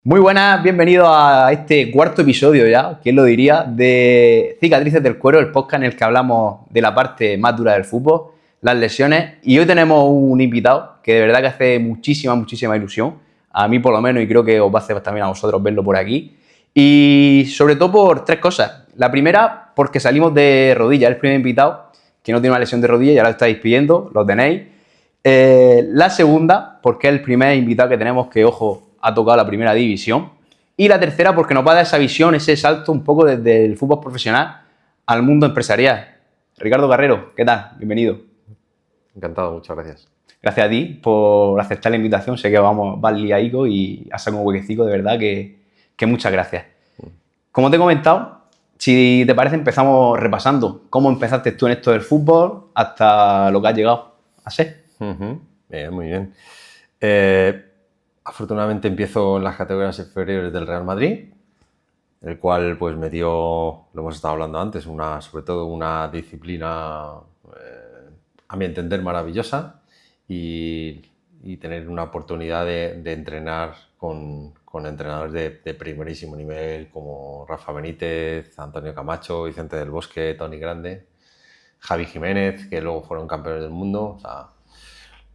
Muy buenas, bienvenidos a este cuarto episodio ya, ¿quién lo diría? De Cicatrices del Cuero, el podcast en el que hablamos de la parte más dura del fútbol, las lesiones. Y hoy tenemos un invitado que de verdad que hace muchísima ilusión, a mí por lo menos, y creo que os va a hacer también a vosotros verlo por aquí. Y sobre todo por tres cosas. La primera, porque salimos de rodilla, es el primer invitado que no tiene una lesión de rodilla, ya lo estáis pidiendo, lo tenéis. La segunda, porque es el primer invitado que tenemos que, ojo, ha tocado la primera división. Y la tercera, porque nos va a dar esa visión, ese salto un poco desde el fútbol profesional al mundo empresarial. Ricardo Carrero, ¿qué tal? Bienvenido. Encantado, muchas gracias. Gracias a ti por aceptar la invitación. Sé que vas liaico y has sacado un huequecito, de verdad que muchas gracias. Como te he comentado, si te parece, empezamos repasando cómo empezaste tú en esto del fútbol hasta lo que has llegado a ser. Bien, muy bien. Afortunadamente empiezo en las categorías inferiores del Real Madrid, el cual pues me dio, lo hemos estado hablando antes, sobre todo una disciplina a mi entender maravillosa y tener una oportunidad de entrenar con entrenadores de primerísimo nivel como Rafa Benítez, Antonio Camacho, Vicente del Bosque, Tony Grande, Javi Jiménez, que luego fueron campeones del mundo. O sea,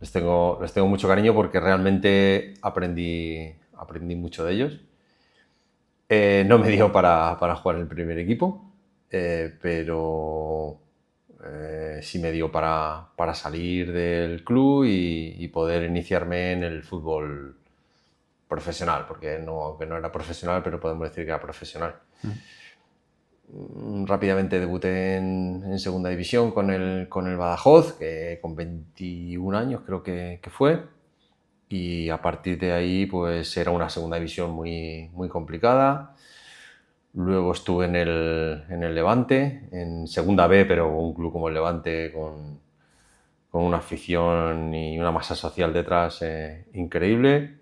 les tengo mucho cariño porque realmente aprendí mucho de ellos. No me dio para jugar en el primer equipo, pero sí me dio para salir del club y poder iniciarme en el fútbol profesional, porque aunque no era profesional, pero podemos decir que era profesional. Rápidamente debuté en segunda división con el Badajoz, que con 21 años creo que fue, y a partir de ahí pues era una segunda división muy complicada. Luego estuve en el Levante, en segunda B, pero un club como el Levante con una afición y una masa social detrás increíble.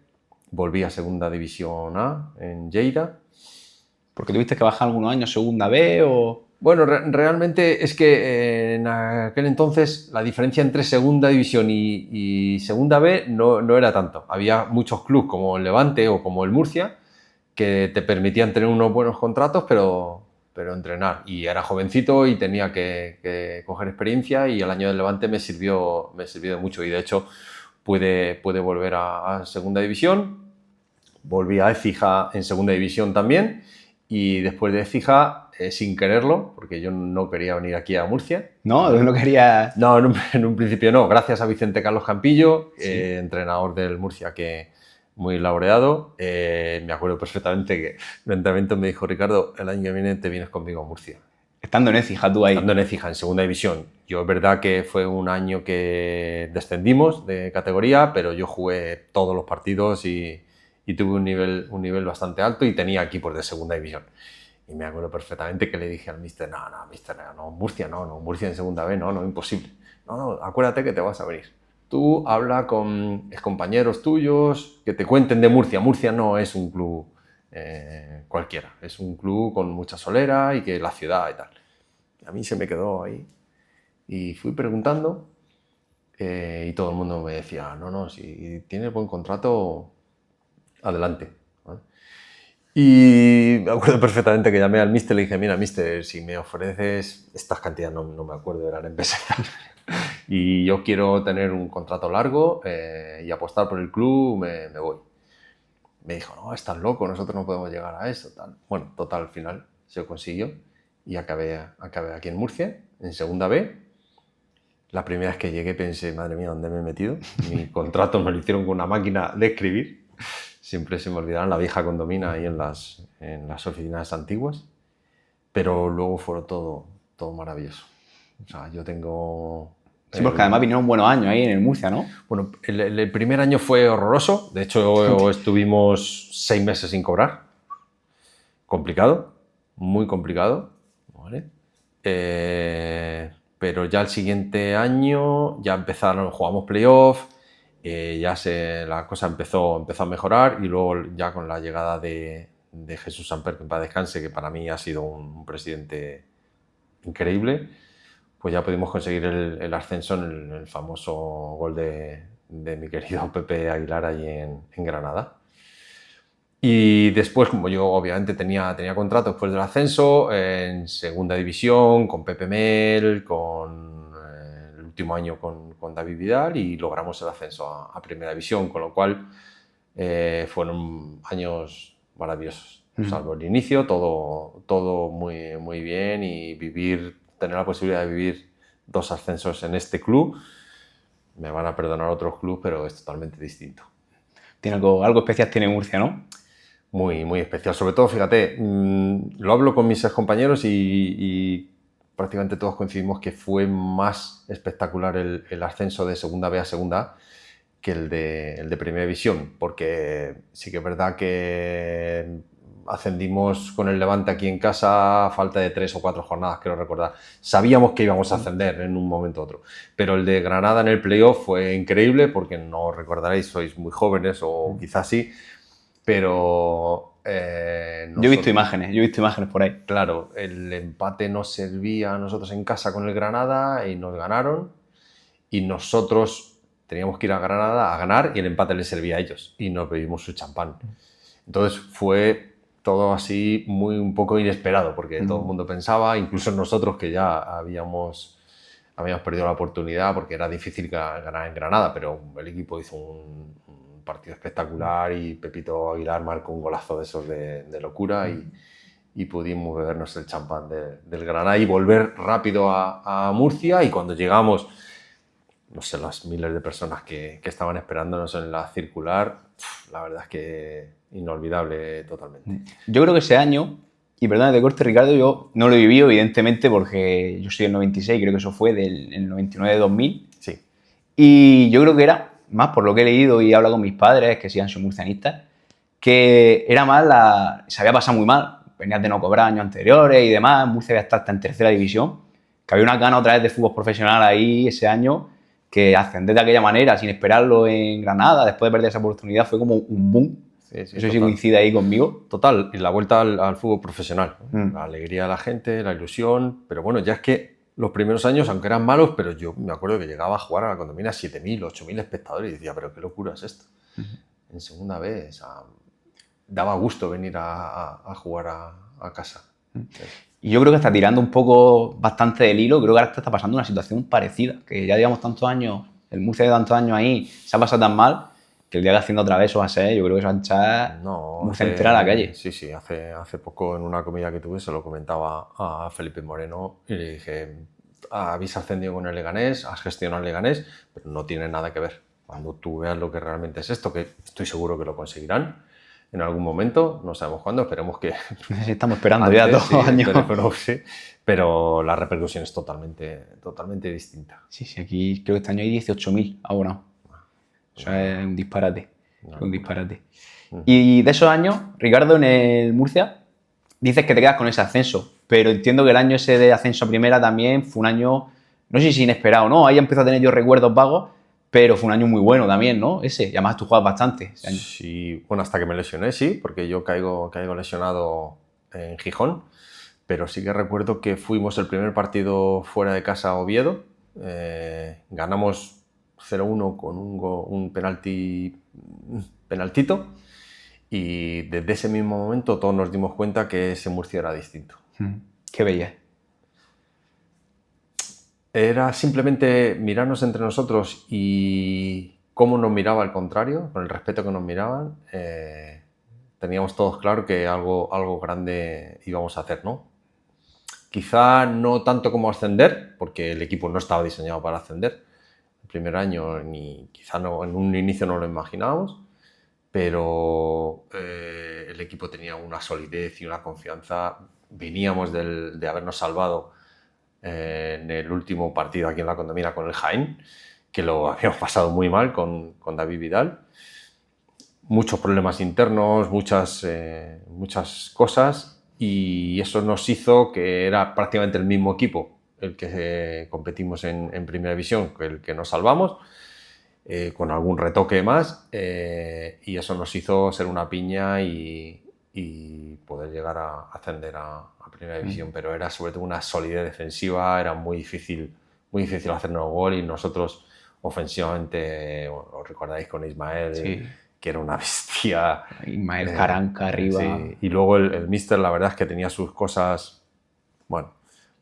Volví a segunda división A en Lleida. Porque tuviste que bajar algunos años segunda B o... Bueno, realmente es que en aquel entonces la diferencia entre segunda división y segunda B no era tanto. Había muchos clubes como el Levante o como el Murcia que te permitían tener unos buenos contratos, pero entrenar. Y era jovencito y tenía que coger experiencia, y el año del Levante me sirvió de mucho, y de hecho pude volver a segunda división. Volví a Écija en segunda división también, y después de Écija, sin quererlo, porque yo no quería venir aquí a Murcia. No, no quería... No, en un principio no. Gracias a Vicente Carlos Campillo, sí, entrenador del Murcia, que muy laureado. Me acuerdo perfectamente que el entrenamiento me dijo: Ricardo, el año que viene te vienes conmigo a Murcia. Estando en Écija, tú ahí. Estando en Écija, en segunda división. Yo, es verdad que fue un año que descendimos de categoría, pero yo jugué todos los partidos y tuve un nivel bastante alto, y tenía equipos de segunda división. Y me acuerdo perfectamente que le dije al míster: no, míster, no, Murcia no, Murcia en segunda B, no, imposible. No, acuérdate que te vas a venir. Tú habla con excompañeros tuyos que te cuenten de Murcia. Murcia no es un club cualquiera, es un club con mucha solera y que la ciudad y tal. A mí se me quedó ahí y fui preguntando, y todo el mundo me decía: no, si tienes buen contrato, adelante. ¿Vale? Y me acuerdo perfectamente que llamé al míster y le dije: mira, míster, si me ofreces estas cantidades, no me acuerdo, eran en pesetas, y yo quiero tener un contrato largo y apostar por el club, me voy. Me dijo: no, estás loco, nosotros no podemos llegar a eso. Tal. Bueno, total, al final se consiguió y acabé aquí en Murcia, en segunda B. La primera vez que llegué pensé: madre mía, ¿dónde me he metido? Mi contrato me lo hicieron con una máquina de escribir. Siempre se me olvidarán la vieja condomina ahí en las oficinas antiguas. Pero luego fue todo maravilloso. O sea, yo tengo... Sí, porque además vinieron buenos años ahí en el Murcia, ¿no? Bueno, el primer año fue horroroso. De hecho, estuvimos 6 meses sin cobrar. Complicado, muy complicado. ¿Vale? Pero ya el siguiente año ya jugamos playoff, la cosa empezó a mejorar, y luego ya con la llegada de Jesús Samper, que en paz descanse, que para mí ha sido un presidente increíble, pues ya pudimos conseguir el ascenso en el famoso gol de mi querido Pepe Aguilar allí en Granada. Y después, como yo obviamente tenía contrato después del ascenso, en segunda división, con Pepe Mel, con el último año con David Vidal, y logramos el ascenso a primera división, con lo cual fueron años maravillosos. Salvo el inicio, todo muy, muy bien, y tener la posibilidad de vivir 2 ascensos en este club, me van a perdonar otros clubes, pero es totalmente distinto. Tiene algo especial tiene Murcia, ¿no? Muy, muy especial. Sobre todo, fíjate, lo hablo con mis excompañeros y prácticamente todos coincidimos que fue más espectacular el ascenso de segunda B a segunda A que el de primera división, porque sí que es verdad que ascendimos con el Levante aquí en casa a falta de 3 o 4 jornadas, quiero recordar. Sabíamos que íbamos a ascender en un momento u otro, pero el de Granada en el playoff fue increíble, porque no recordaréis, sois muy jóvenes o quizás sí, pero Yo he visto imágenes por ahí. claro, el empate nos servía a nosotros en casa con el Granada y nos ganaron, y nosotros teníamos que ir a Granada a ganar y el empate les servía a ellos y nos bebimos su champán. Entonces fue todo así un poco inesperado, porque todo el mundo pensaba, incluso nosotros que ya habíamos perdido la oportunidad porque era difícil ganar en Granada, pero el equipo hizo un partido espectacular y Pepito Aguilar marcó un golazo de esos de locura, y pudimos bebernos el champán del Granada y volver rápido a Murcia. Y cuando llegamos, no sé, las miles de personas que estaban esperándonos en la circular, la verdad es que inolvidable totalmente. Yo creo que ese año, y perdón, de corte Ricardo, yo no lo he vivido evidentemente porque yo soy del 96, creo que eso fue del 99-2000. Sí. Y yo creo que era, más por lo que he leído y he hablado con mis padres, que sí han sido murcianistas, que era más se había pasado muy mal, venías de no cobrar años anteriores y demás, Murcia había estado hasta en tercera división, que había una gana otra vez de fútbol profesional ahí ese año, que ascender de aquella manera, sin esperarlo en Granada, después de perder esa oportunidad, fue como un boom. Sí, Eso total. sí coincide ahí conmigo. Total, y la vuelta al fútbol profesional. La alegría de la gente, la ilusión, pero bueno, ya es que los primeros años, aunque eran malos, pero yo me acuerdo que llegaba a jugar a la Condomina 7.000, 8.000 espectadores y decía, pero qué locura es esto. En segunda vez, o sea, daba gusto venir a jugar a casa. Y yo creo que está tirando un poco bastante del hilo, creo que ahora está pasando una situación parecida, que ya llevamos tantos años, el Murcia de tantos años ahí, se ha pasado tan mal, que el día que haciendo otra vez eso va a ser, yo creo que se va a echar Murcia entera a la calle. Sí, hace poco en una comida que tuve se lo comentaba a Felipe Moreno y le dije, habéis ascendido con el Leganés, has gestionado el Leganés, pero no tiene nada que ver. Cuando tú veas lo que realmente es esto, que estoy seguro que lo conseguirán en algún momento, no sabemos cuándo, esperemos que... Estamos esperando ya 2 años. Pero la repercusión es totalmente distinta. Sí, aquí creo que este año hay 18.000 abonados. Eso es un disparate. Y de esos años, Ricardo, en el Murcia, dices que te quedas con ese ascenso, pero entiendo que el año ese de ascenso a primera también fue un año, no sé si inesperado, ¿no? Ahí empezó a tener yo recuerdos vagos, pero fue un año muy bueno también, ¿no? Ese, y además tú juegas bastante ese año. Sí, bueno, hasta que me lesioné, sí, porque yo caigo lesionado en Gijón, pero sí que recuerdo que fuimos el primer partido fuera de casa a Oviedo, ganamos 0-1 con un penaltito, y desde ese mismo momento todos nos dimos cuenta que ese Murcia era distinto. ¿Qué veías? Era simplemente mirarnos entre nosotros y cómo nos miraba al contrario, con el respeto que nos miraban. Teníamos todos claro que algo grande íbamos a hacer, ¿no? Quizá no tanto como ascender, porque el equipo no estaba diseñado para ascender el primer año, ni quizá no, en un inicio no lo imaginábamos, pero el equipo tenía una solidez y una confianza. Veníamos de habernos salvado en el último partido aquí en la Condomina con el Jaén, que lo habíamos pasado muy mal con David Vidal. Muchos problemas internos, muchas cosas, y eso nos hizo que era prácticamente el mismo equipo el que competimos en primera división que el que nos salvamos, con algún retoque más, y eso nos hizo ser una piña y poder llegar a ascender a primera división, pero era sobre todo una solidez defensiva, era muy difícil hacernos gol, y nosotros ofensivamente, os recordáis con Ismael, Sí. que era una bestia. Ismael Caranca arriba. Sí. Y luego el míster, la verdad es que tenía sus cosas, bueno,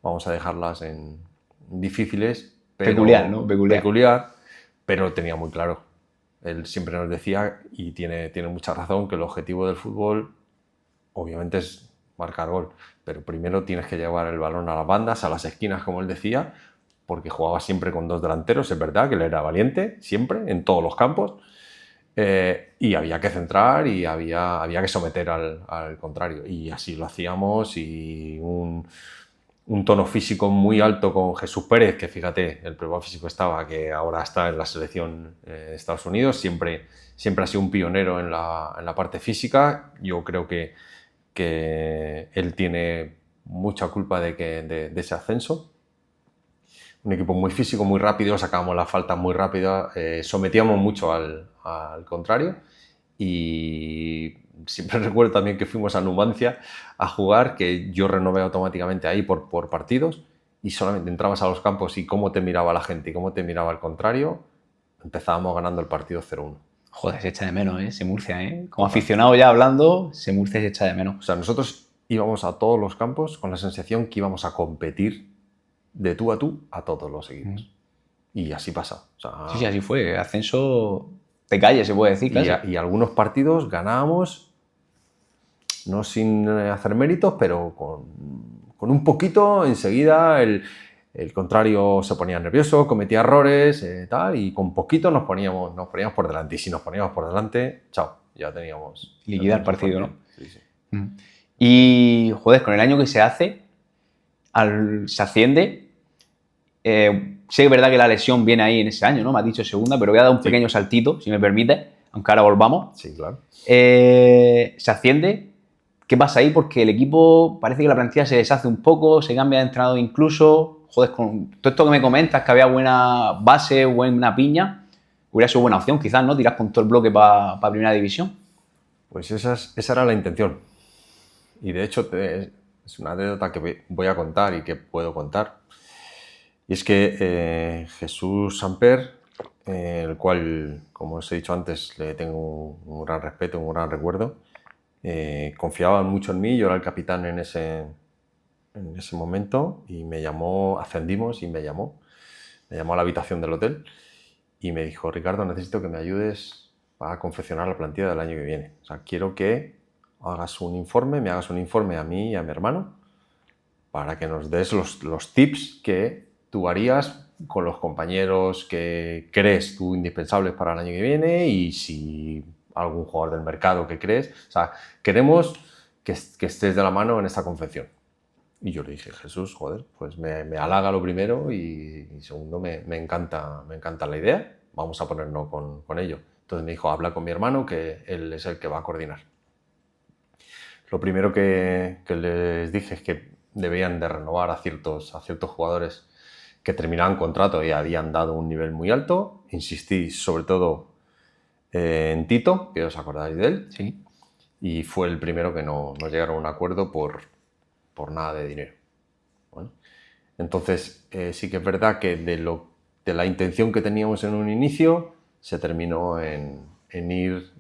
vamos a dejarlas en difíciles. Pero, peculiar, ¿no? Peculiar, pero lo tenía muy claro. Él siempre nos decía, y tiene mucha razón, que el objetivo del fútbol obviamente es marcar gol, pero primero tienes que llevar el balón a las bandas, a las esquinas, como él decía, porque jugaba siempre con 2 delanteros, es verdad que él era valiente, siempre, en todos los campos, y había que centrar y había que someter al contrario, y así lo hacíamos, y un tono físico muy alto con Jesús Pérez, que fíjate, el prueba físico estaba, que ahora está en la selección de Estados Unidos, siempre ha sido un pionero en la parte física. Yo creo que él tiene mucha culpa de ese ascenso. Un equipo muy físico, muy rápido, sacábamos las faltas muy rápido, sometíamos mucho al contrario, y siempre recuerdo también que fuimos a Numancia a jugar, que yo renové automáticamente ahí por partidos, y solamente entrabas a los campos y cómo te miraba la gente y cómo te miraba el contrario, empezábamos ganando el partido 0-1. Joder, se echa de menos, ese Murcia, Como aficionado ya hablando, ese Murcia se echa de menos. O sea, nosotros íbamos a todos los campos con la sensación que íbamos a competir de tú a todos los equipos. Y así pasa. O sea, sí, así fue. Ascenso de calle, se puede decir, casi. Y algunos partidos ganábamos, no sin hacer méritos, pero con un poquito, enseguida el contrario se ponía nervioso, cometía errores, tal, y con poquito nos poníamos por delante. Y si nos poníamos por delante, chao, ya teníamos... Liquidar el partido, ¿no? Sí, sí. Y, joder, con el año que se hace, se asciende. Sé que es verdad que la lesión viene ahí en ese año, ¿no? Me has dicho segunda, pero voy a dar un pequeño saltito, si me permite, aunque ahora volvamos. Sí, claro. Se asciende. ¿Qué pasa ahí? Porque el equipo parece que la plantilla se deshace un poco, se cambia de entrenador incluso. Joder, con todo esto que me comentas, que había buena base, buena piña, hubiera sido buena opción, quizás, ¿no? Tirar con todo el bloque para primera división. Pues esa era la intención. Y de hecho es una anécdota que voy a contar y que puedo contar. Y es que Jesús Samper, el cual, como os he dicho antes, le tengo un gran respeto, un gran recuerdo, confiaba mucho en mí. Yo era el capitán en ese momento, y me llamó, ascendimos y me llamó a la habitación del hotel y me dijo: Ricardo, necesito que me ayudes a confeccionar la plantilla del año que viene. O sea, quiero que me hagas un informe a mí y a mi hermano, para que nos des los tips que tú harías con los compañeros que crees tú indispensables para el año que viene, y si algún jugador del mercado que crees. O sea, queremos que estés de la mano en esta confección. Y yo le dije: Jesús, joder, pues me halaga lo primero, y segundo, me encanta la idea, vamos a ponernos con ello. Entonces me dijo: habla con mi hermano, que él es el que va a coordinar. Lo primero que les dije es que debían de renovar a ciertos jugadores que terminaban contrato y habían dado un nivel muy alto. Insistí sobre todo en Tito, que os acordáis de él. Sí. Y fue el primero que no llegaron a un acuerdo por nada de dinero. Bueno, entonces sí que es verdad que de la intención que teníamos en un inicio, se terminó en ir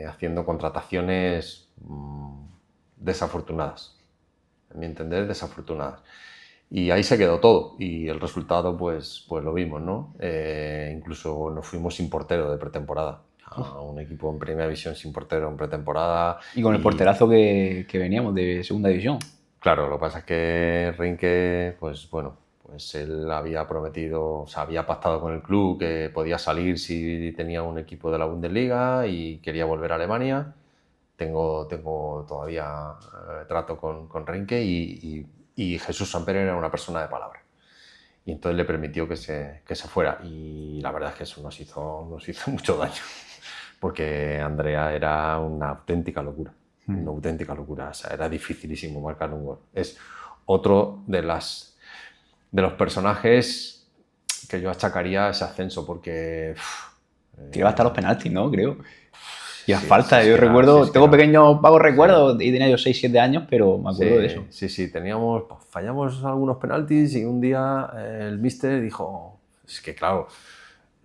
haciendo contrataciones desafortunadas, a mi entender, desafortunadas. Y ahí se quedó todo, y el resultado pues lo vimos, ¿no? Incluso nos fuimos sin portero de pretemporada, a un equipo en primera división sin portero en pretemporada. Y con el porterazo que veníamos de segunda división. Claro, lo que pasa es que Reinke, pues bueno, pues él había prometido, o sea, había pactado con el club que podía salir si tenía un equipo de la Bundesliga, y quería volver a Alemania. Tengo todavía trato con Reinke, y Jesús Samper era una persona de palabra. Y entonces le permitió que se fuera. Y la verdad es que eso nos hizo mucho daño, porque Andrea era una auténtica locura. Una auténtica locura. O sea, era dificilísimo marcar un gol. Es otro de los personajes que yo achacaría ese ascenso, porque... Tiraba hasta los penaltis, ¿no? Creo. Y las Sí, faltas, sí, yo recuerdo, tengo era. pequeños vagos recuerdos, y tenía yo 6-7 años, pero me acuerdo de eso. Sí, fallamos algunos penaltis, y un día el míster dijo: es que claro,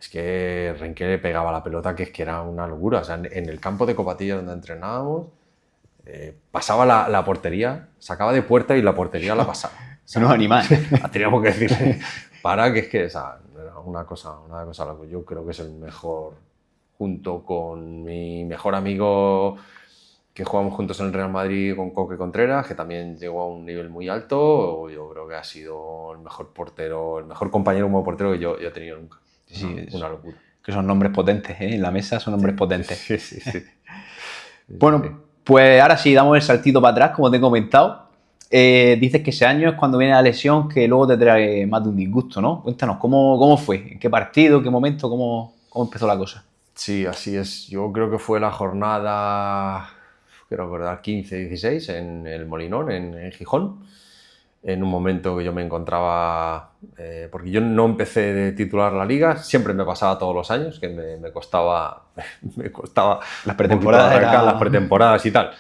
es que Renque le pegaba la pelota, que es que era una locura. O sea, en el campo de Copatilla donde entrenábamos, pasaba la portería, sacaba de puerta y la portería la pasaba. O sea, No, animal. teníamos que decirle, para, que es que, o sea, era una cosa loca. Yo creo que es el mejor, junto con mi mejor amigo que jugamos juntos en el Real Madrid, con Coque Contreras, que también llegó a un nivel muy alto. Yo creo que ha sido el mejor portero, el mejor compañero como portero que yo he tenido nunca. Sí, Una locura. Que son nombres potentes, ¿eh? En la mesa son nombres potentes. Sí. Bueno, pues ahora sí, damos el saltito para atrás, como te he comentado. Dices que ese año es cuando viene la lesión que luego te trae más de un disgusto, ¿no? Cuéntanos, ¿cómo fue? ¿En qué partido? ¿Qué momento? ¿Cómo empezó la cosa? Sí, así es. Yo creo que fue la jornada, quiero recordar, 15-16 en el Molinón, en Gijón. En un momento que yo me encontraba, porque yo no empecé de titular la liga, siempre me pasaba todos los años, que me costaba Las pretemporadas arrancar las pretemporadas y tal.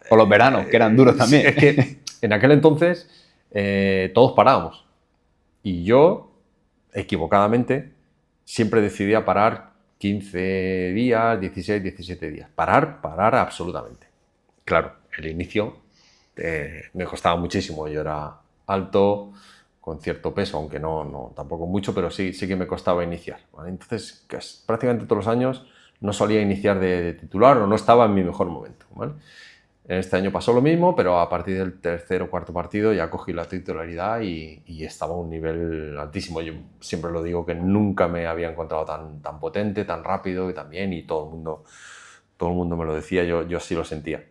O los veranos, que eran duros también. Es que en aquel entonces todos parábamos. Y yo, equivocadamente, siempre decidía parar 15 días, 16, 17 días. Parar absolutamente. Claro, el inicio me costaba muchísimo. Yo era alto, con cierto peso, aunque no tampoco mucho, pero sí que me costaba iniciar, ¿vale? Entonces, prácticamente todos los años no solía iniciar de titular o no estaba en mi mejor momento, ¿vale? Este año pasó lo mismo, pero a partir del tercer o cuarto partido ya cogí la titularidad y estaba a un nivel altísimo. Yo siempre lo digo, que nunca me había encontrado tan potente, tan rápido y tan bien, y todo el mundo me lo decía, yo sí lo sentía.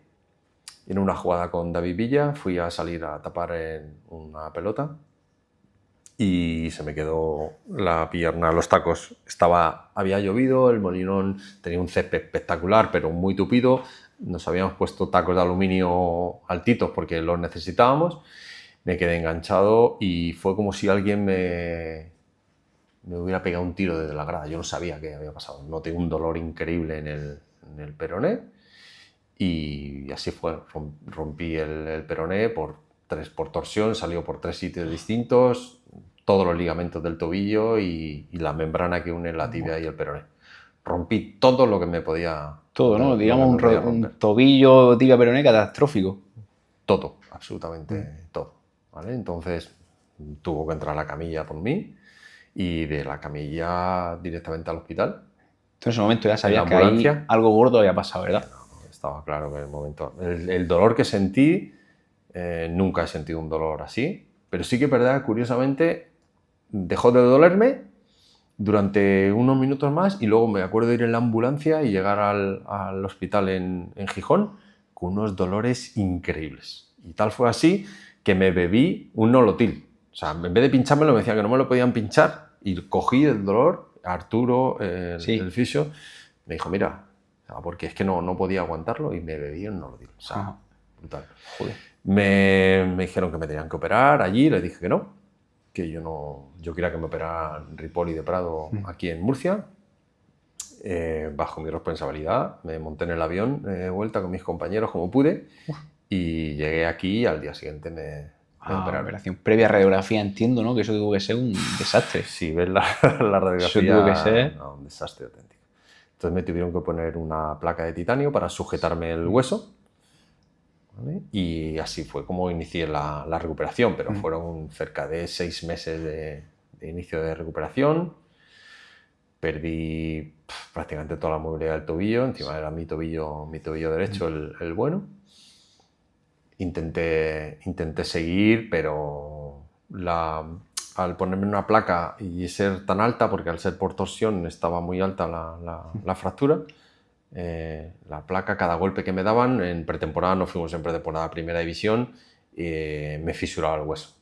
En una jugada con David Villa fui a salir a tapar en una pelota y se me quedó la pierna, los tacos. Había llovido, el Molinón tenía un césped espectacular, pero muy tupido. Nos habíamos puesto tacos de aluminio altitos porque los necesitábamos. Me quedé enganchado y fue como si alguien me hubiera pegado un tiro desde la grada. Yo no sabía qué había pasado. Noté un dolor increíble en el peroné y así fue. Rompí el peroné por torsión, salió por 3 sitios distintos, todos los ligamentos del tobillo y la membrana que une la tibia y el peroné. Rompí todo lo que me podía... Todo, ¿no? Digamos un tobillo, tibia, peroné catastrófico. Todo, absolutamente todo, ¿vale? Entonces tuvo que entrar a la camilla por mí y de la camilla directamente al hospital. Entonces en ese momento ya sabías que ahí algo gordo había pasado, ¿verdad? No, estaba claro que en el momento... El dolor que sentí, nunca he sentido un dolor así, pero sí que es verdad, curiosamente, dejó de dolerme durante unos minutos más y luego me acuerdo de ir en la ambulancia y llegar al hospital en Gijón con unos dolores increíbles. Y tal fue así que me bebí un Nolotil. O sea, en vez de pinchármelo me decían que no me lo podían pinchar y cogí el dolor. Arturo, el fisio, me dijo, mira, porque es que no podía aguantarlo y me bebí un Nolotil. O sea, brutal. Joder. Me dijeron que me tenían que operar allí, les dije que no, que yo quería que me operaran Ripoll y de Prado aquí en Murcia, bajo mi responsabilidad. Me monté en el avión de vuelta con mis compañeros como pude y llegué aquí y al día siguiente me operaron. Operación previa radiografía, entiendo, ¿no? Que eso tuvo que ser un desastre. Si ves la radiografía, eso tuvo que ser... No, un desastre auténtico. Entonces me tuvieron que poner una placa de titanio para sujetarme el hueso, ¿vale? Y así fue como inicié la recuperación, pero fueron cerca de 6 meses de inicio de recuperación. Perdí prácticamente toda la movilidad del tobillo, encima era mi tobillo derecho el bueno. Intenté seguir, pero al ponerme una placa y ser tan alta, porque al ser por torsión estaba muy alta la fractura, la placa, cada golpe que me daban, en pretemporada, no fuimos en pretemporada a primera división, me fisuraba el hueso.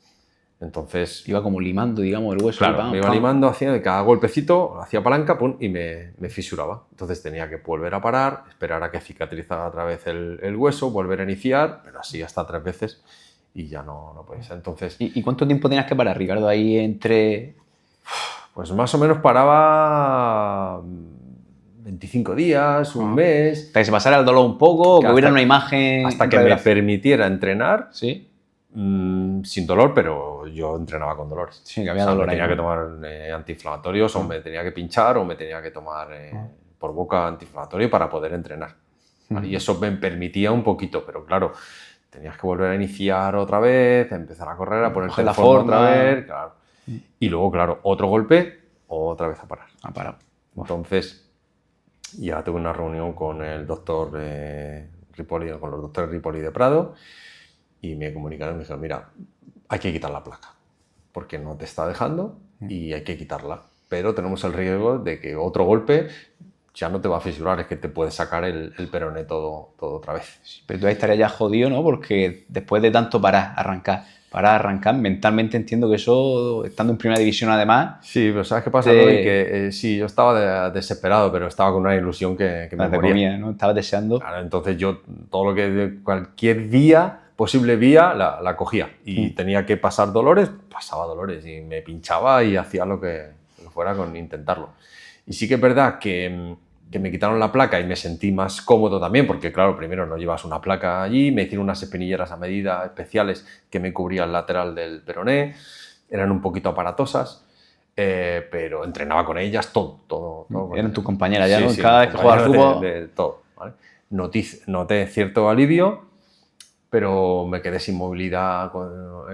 Entonces... Iba como limando, digamos, el hueso. Claro, me iba limando, hacía cada golpecito, hacía palanca, pum, y me fisuraba. Entonces tenía que volver a parar, esperar a que cicatrizara otra vez el hueso, volver a iniciar, pero así hasta 3 veces y ya no puede ser. Entonces... ¿Y cuánto tiempo tenías que parar, Ricardo, ahí entre...? Pues más o menos paraba 25 días, un mes... Hasta que se pasara el dolor un poco, que hubiera una imagen... Hasta que me permitiera entrenar. Sí. sin dolor, pero yo entrenaba con dolores. Sí, que había o sea, dolor me tenía ahí, que ¿no? tomar antiinflamatorios o me tenía que pinchar o me tenía que tomar por boca antiinflamatorio para poder entrenar. ¿Vale? Y eso me permitía un poquito, pero claro, tenías que volver a iniciar otra vez, a empezar a correr, a ponerte Coger en la forma forma. otra vez, claro. Y luego, claro, otro golpe, otra vez a parar. Ha parado. Entonces, ya tuve una reunión con el doctor Ripoli, con los doctores Ripoli de Prado, y me comunicaron y me dijeron, mira, hay que quitar la placa, porque no te está dejando y hay que quitarla. Pero tenemos el riesgo de que otro golpe ya no te va a fisurar, es que te puede sacar el peroné todo otra vez. Sí, pero tú ahí estarías ya jodido, ¿no? Porque después de tanto arrancar, mentalmente entiendo que eso, estando en primera división además... Sí, pero ¿sabes qué pasa, Roy? Que sí, yo estaba desesperado, pero estaba con una ilusión que me te moría. comía, ¿no? Estabas deseando... Claro, entonces yo todo lo que cualquier vía, posible vía, la cogía. Y tenía que pasar dolores, pasaba dolores y me pinchaba y hacía lo que fuera con intentarlo. Y sí que es verdad que me quitaron la placa y me sentí más cómodo también, porque claro, primero no llevas una placa allí, me hicieron unas espinilleras a medida especiales que me cubrían el lateral del peroné, eran un poquito aparatosas, pero entrenaba con ellas todo Eran tus compañeras ya, ¿no? Sí, Cada vez que jugabas al fútbol... de todo, ¿vale? Noté cierto alivio, pero me quedé sin movilidad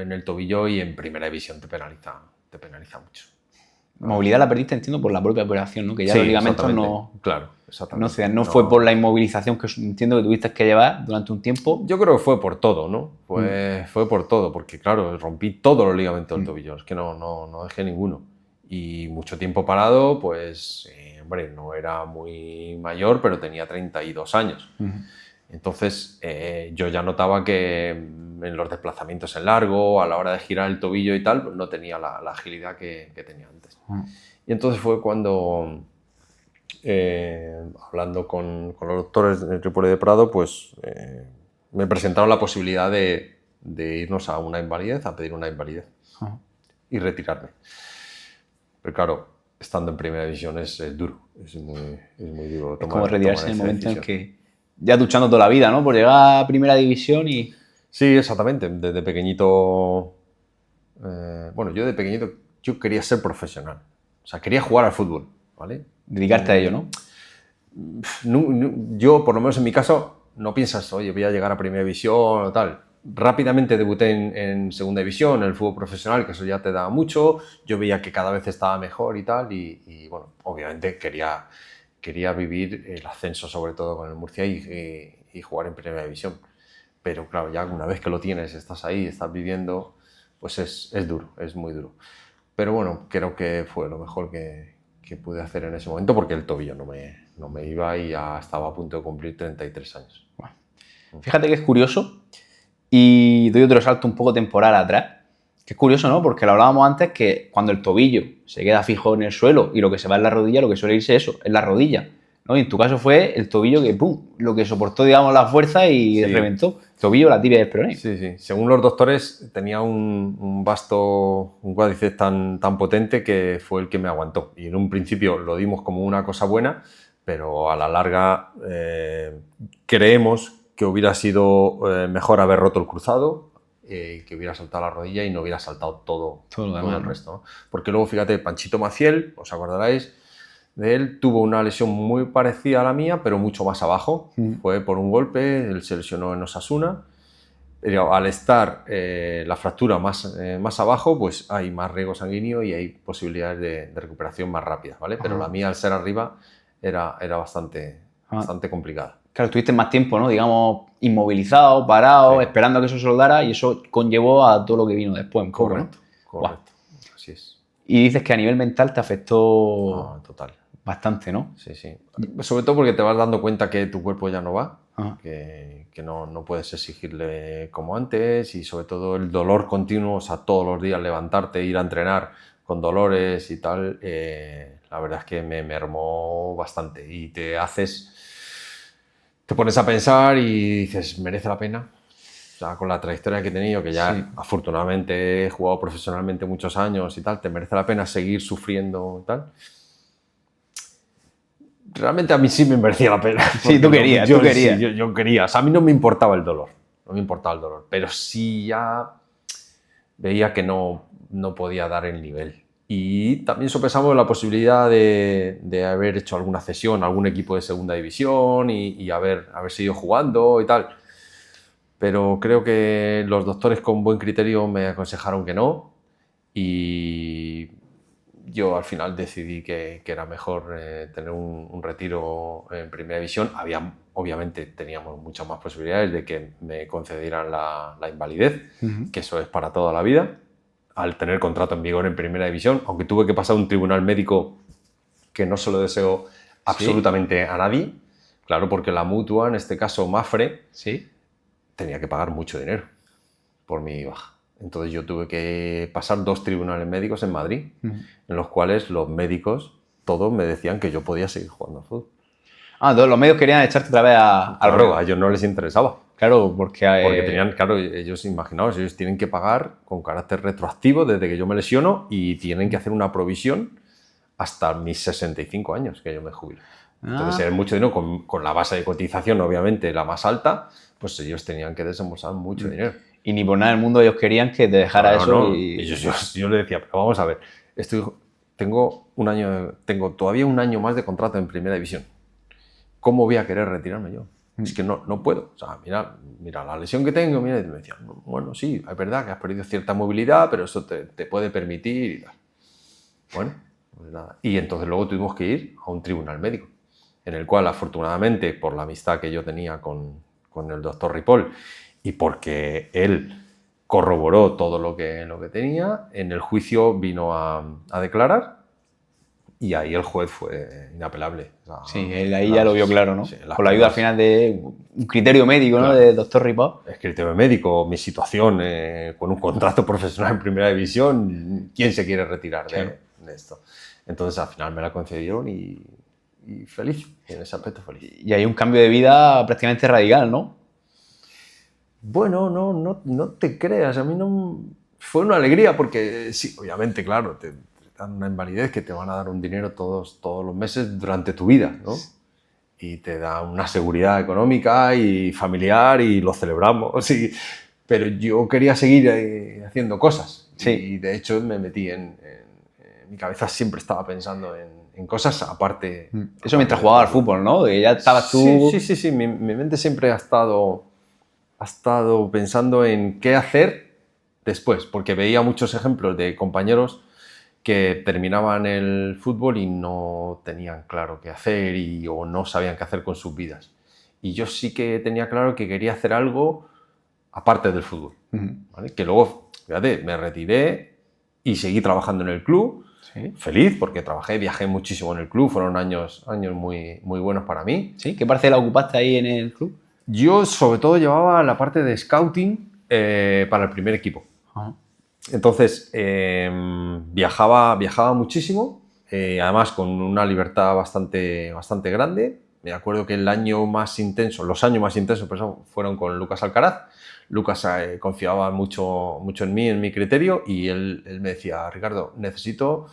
en el tobillo y en primera división te penaliza mucho. Movilidad la perdiste, entiendo, por la propia operación, ¿no? Que ya Sí, los ligamentos exactamente. Claro, exactamente. no fue por la inmovilización que entiendo que tuviste que llevar durante un tiempo. Yo creo que fue por todo, ¿no? Fue por todo, porque claro, rompí todos los ligamentos del tobillo, es que no dejé ninguno. Y mucho tiempo parado, pues, hombre, no era muy mayor, pero tenía 32 años. Entonces, yo ya notaba que en los desplazamientos en largo, a la hora de girar el tobillo y tal, pues no tenía la agilidad que tenía antes. Y entonces fue cuando, hablando con los doctores de Trípoli de Prado, pues me presentaron la posibilidad de irnos a una invalidez, a pedir una invalidez y retirarme. Pero claro, estando en primera división es duro, es muy duro. Es como retirarse en el momento en el que ya luchando toda la vida, ¿no? Por llegar a primera división y... Sí, exactamente. Desde pequeñito... bueno, yo de pequeñito yo quería ser profesional. O sea, quería jugar al fútbol, ¿vale? Dedicarte a ello, ¿no? Yo, por lo menos en mi caso, no piensas, oye, voy a llegar a primera división o tal. Rápidamente debuté en segunda división, en el fútbol profesional, que eso ya te da mucho. Yo veía que cada vez estaba mejor y tal. Y bueno, obviamente quería vivir el ascenso, sobre todo con el Murcia, y jugar en primera división. Pero claro, ya una vez que lo tienes, estás ahí, estás viviendo, pues es duro, es muy duro. Pero bueno, creo que fue lo mejor que pude hacer en ese momento, porque el tobillo no me iba y ya estaba a punto de cumplir 33 años. Bueno, fíjate que es curioso, y doy otro salto un poco temporal atrás, que es curioso, ¿no? Porque lo hablábamos antes, que cuando el tobillo se queda fijo en el suelo y lo que se va en la rodilla, lo que suele irse eso, es la rodilla, ¿no? Y en tu caso fue el tobillo que, ¡pum!, lo que soportó, digamos, la fuerza y reventó. Tobillo, la tibia y el peroné. Sí, sí. Según los doctores, tenía un cuádriceps tan potente que fue el que me aguantó. Y en un principio lo dimos como una cosa buena, pero a la larga creemos que hubiera sido mejor haber roto el cruzado, que hubiera saltado la rodilla y no hubiera saltado todo lo demás, el resto, ¿no? Porque luego, fíjate, Panchito Maciel, os acordaréis de él, tuvo una lesión muy parecida a la mía, pero mucho más abajo. Fue por un golpe, él se lesionó en Osasuna. Pero al estar la fractura más abajo, pues hay más riego sanguíneo y hay posibilidades de recuperación más rápidas, ¿vale? Pero la mía, al ser arriba, era bastante complicada. Claro, estuviste más tiempo, ¿no? Digamos, inmovilizado, parado, Sí. esperando a que eso se soldara, y eso conllevó a todo lo que vino después. Correcto. Así es. Y dices que a nivel mental te afectó total. bastante, ¿no? Sí. Sobre todo porque te vas dando cuenta que tu cuerpo ya no va, que no puedes exigirle como antes, y sobre todo el dolor continuo, o sea, todos los días levantarte, ir a entrenar con dolores y tal, la verdad es que me mermó bastante y te pones a pensar y dices, ¿merece la pena? O sea, con la trayectoria que he tenido, que ya afortunadamente he jugado profesionalmente muchos años y tal, ¿te merece la pena seguir sufriendo y tal? Realmente a mí sí me merecía la pena. Sí, tú querías. Sí, yo quería. O sea, a mí no me importaba el dolor. Pero sí ya veía que no podía dar el nivel. Y también sopesamos la posibilidad de haber hecho alguna cesión a algún equipo de segunda división y haber seguido jugando y tal. Pero creo que los doctores con buen criterio me aconsejaron que no, y yo al final decidí que era mejor tener un retiro en primera división. Obviamente teníamos muchas más posibilidades de que me concedieran la invalidez, que eso es para toda la vida, al tener contrato en vigor en primera división, aunque tuve que pasar un tribunal médico que no se lo deseo absolutamente a nadie, claro, porque la mutua, en este caso Mafre, tenía que pagar mucho dinero por mi baja. Entonces yo tuve que pasar 2 tribunales médicos en Madrid, en los cuales los médicos todos me decían que yo podía seguir jugando al fútbol. Todos los medios querían echarte otra vez al ruedo. A ellos no les interesaba. Claro, porque tenían, claro, ellos imaginaos, ellos tienen que pagar con carácter retroactivo desde que yo me lesiono y tienen que hacer una provisión hasta mis 65 años que yo me jubilo. Entonces era mucho dinero, con la base de cotización obviamente la más alta, pues ellos tenían que desembolsar mucho dinero. Y ni por nada del mundo ellos querían que te dejara eso. No. Y yo le decía, pero vamos a ver, tengo todavía un año más de contrato en primera división. ¿Cómo voy a querer retirarme yo? Es que no puedo. O sea, mira la lesión que tengo. Mira, y me decían, bueno, sí, es verdad que has perdido cierta movilidad, pero eso te puede permitir y tal. Bueno, pues nada. Y entonces luego tuvimos que ir a un tribunal médico, en el cual, afortunadamente, por la amistad que yo tenía con el doctor Ripoll y porque él corroboró todo lo que tenía, en el juicio vino a declarar, y ahí el juez fue inapelable. O sea, él ahí ya lo vio claro, ¿no? Sí, con la ayuda al final de un criterio médico, ¿no? Del doctor Ripoll. Es criterio médico, mi situación, con un contrato profesional en primera división, ¿quién se quiere retirar de esto? Entonces al final me la concedieron y feliz, en ese aspecto feliz. Y hay un cambio de vida prácticamente radical, ¿no? Bueno, no te creas, a mí no... Fue una alegría porque sí, obviamente, claro, te dan una invalidez que te van a dar un dinero todos los meses durante tu vida, ¿no? Y te da una seguridad económica y familiar y lo celebramos, pero yo quería seguir haciendo cosas. Y de hecho me metí en mi cabeza, siempre estaba pensando en cosas aparte. Eso mientras jugaba al fútbol, ¿no? Que ya estabas tú... Sí. Mi mente siempre ha estado pensando en qué hacer después, porque veía muchos ejemplos de compañeros que terminaban el fútbol y no tenían claro qué hacer o no sabían qué hacer con sus vidas. Y yo sí que tenía claro que quería hacer algo aparte del fútbol. ¿Vale? Que luego, fíjate, me retiré y seguí trabajando en el club. Feliz, porque viajé muchísimo en el club, fueron años muy, muy buenos para mí. ¿Sí? ¿Qué parcela ocupaste ahí en el club? Yo sobre todo llevaba la parte de scouting para el primer equipo. Entonces viajaba muchísimo, además con una libertad bastante grande. Me acuerdo que los años más intensos fueron con Lucas Alcaraz. Lucas confiaba mucho en mí, en mi criterio, y él me decía, Ricardo, necesito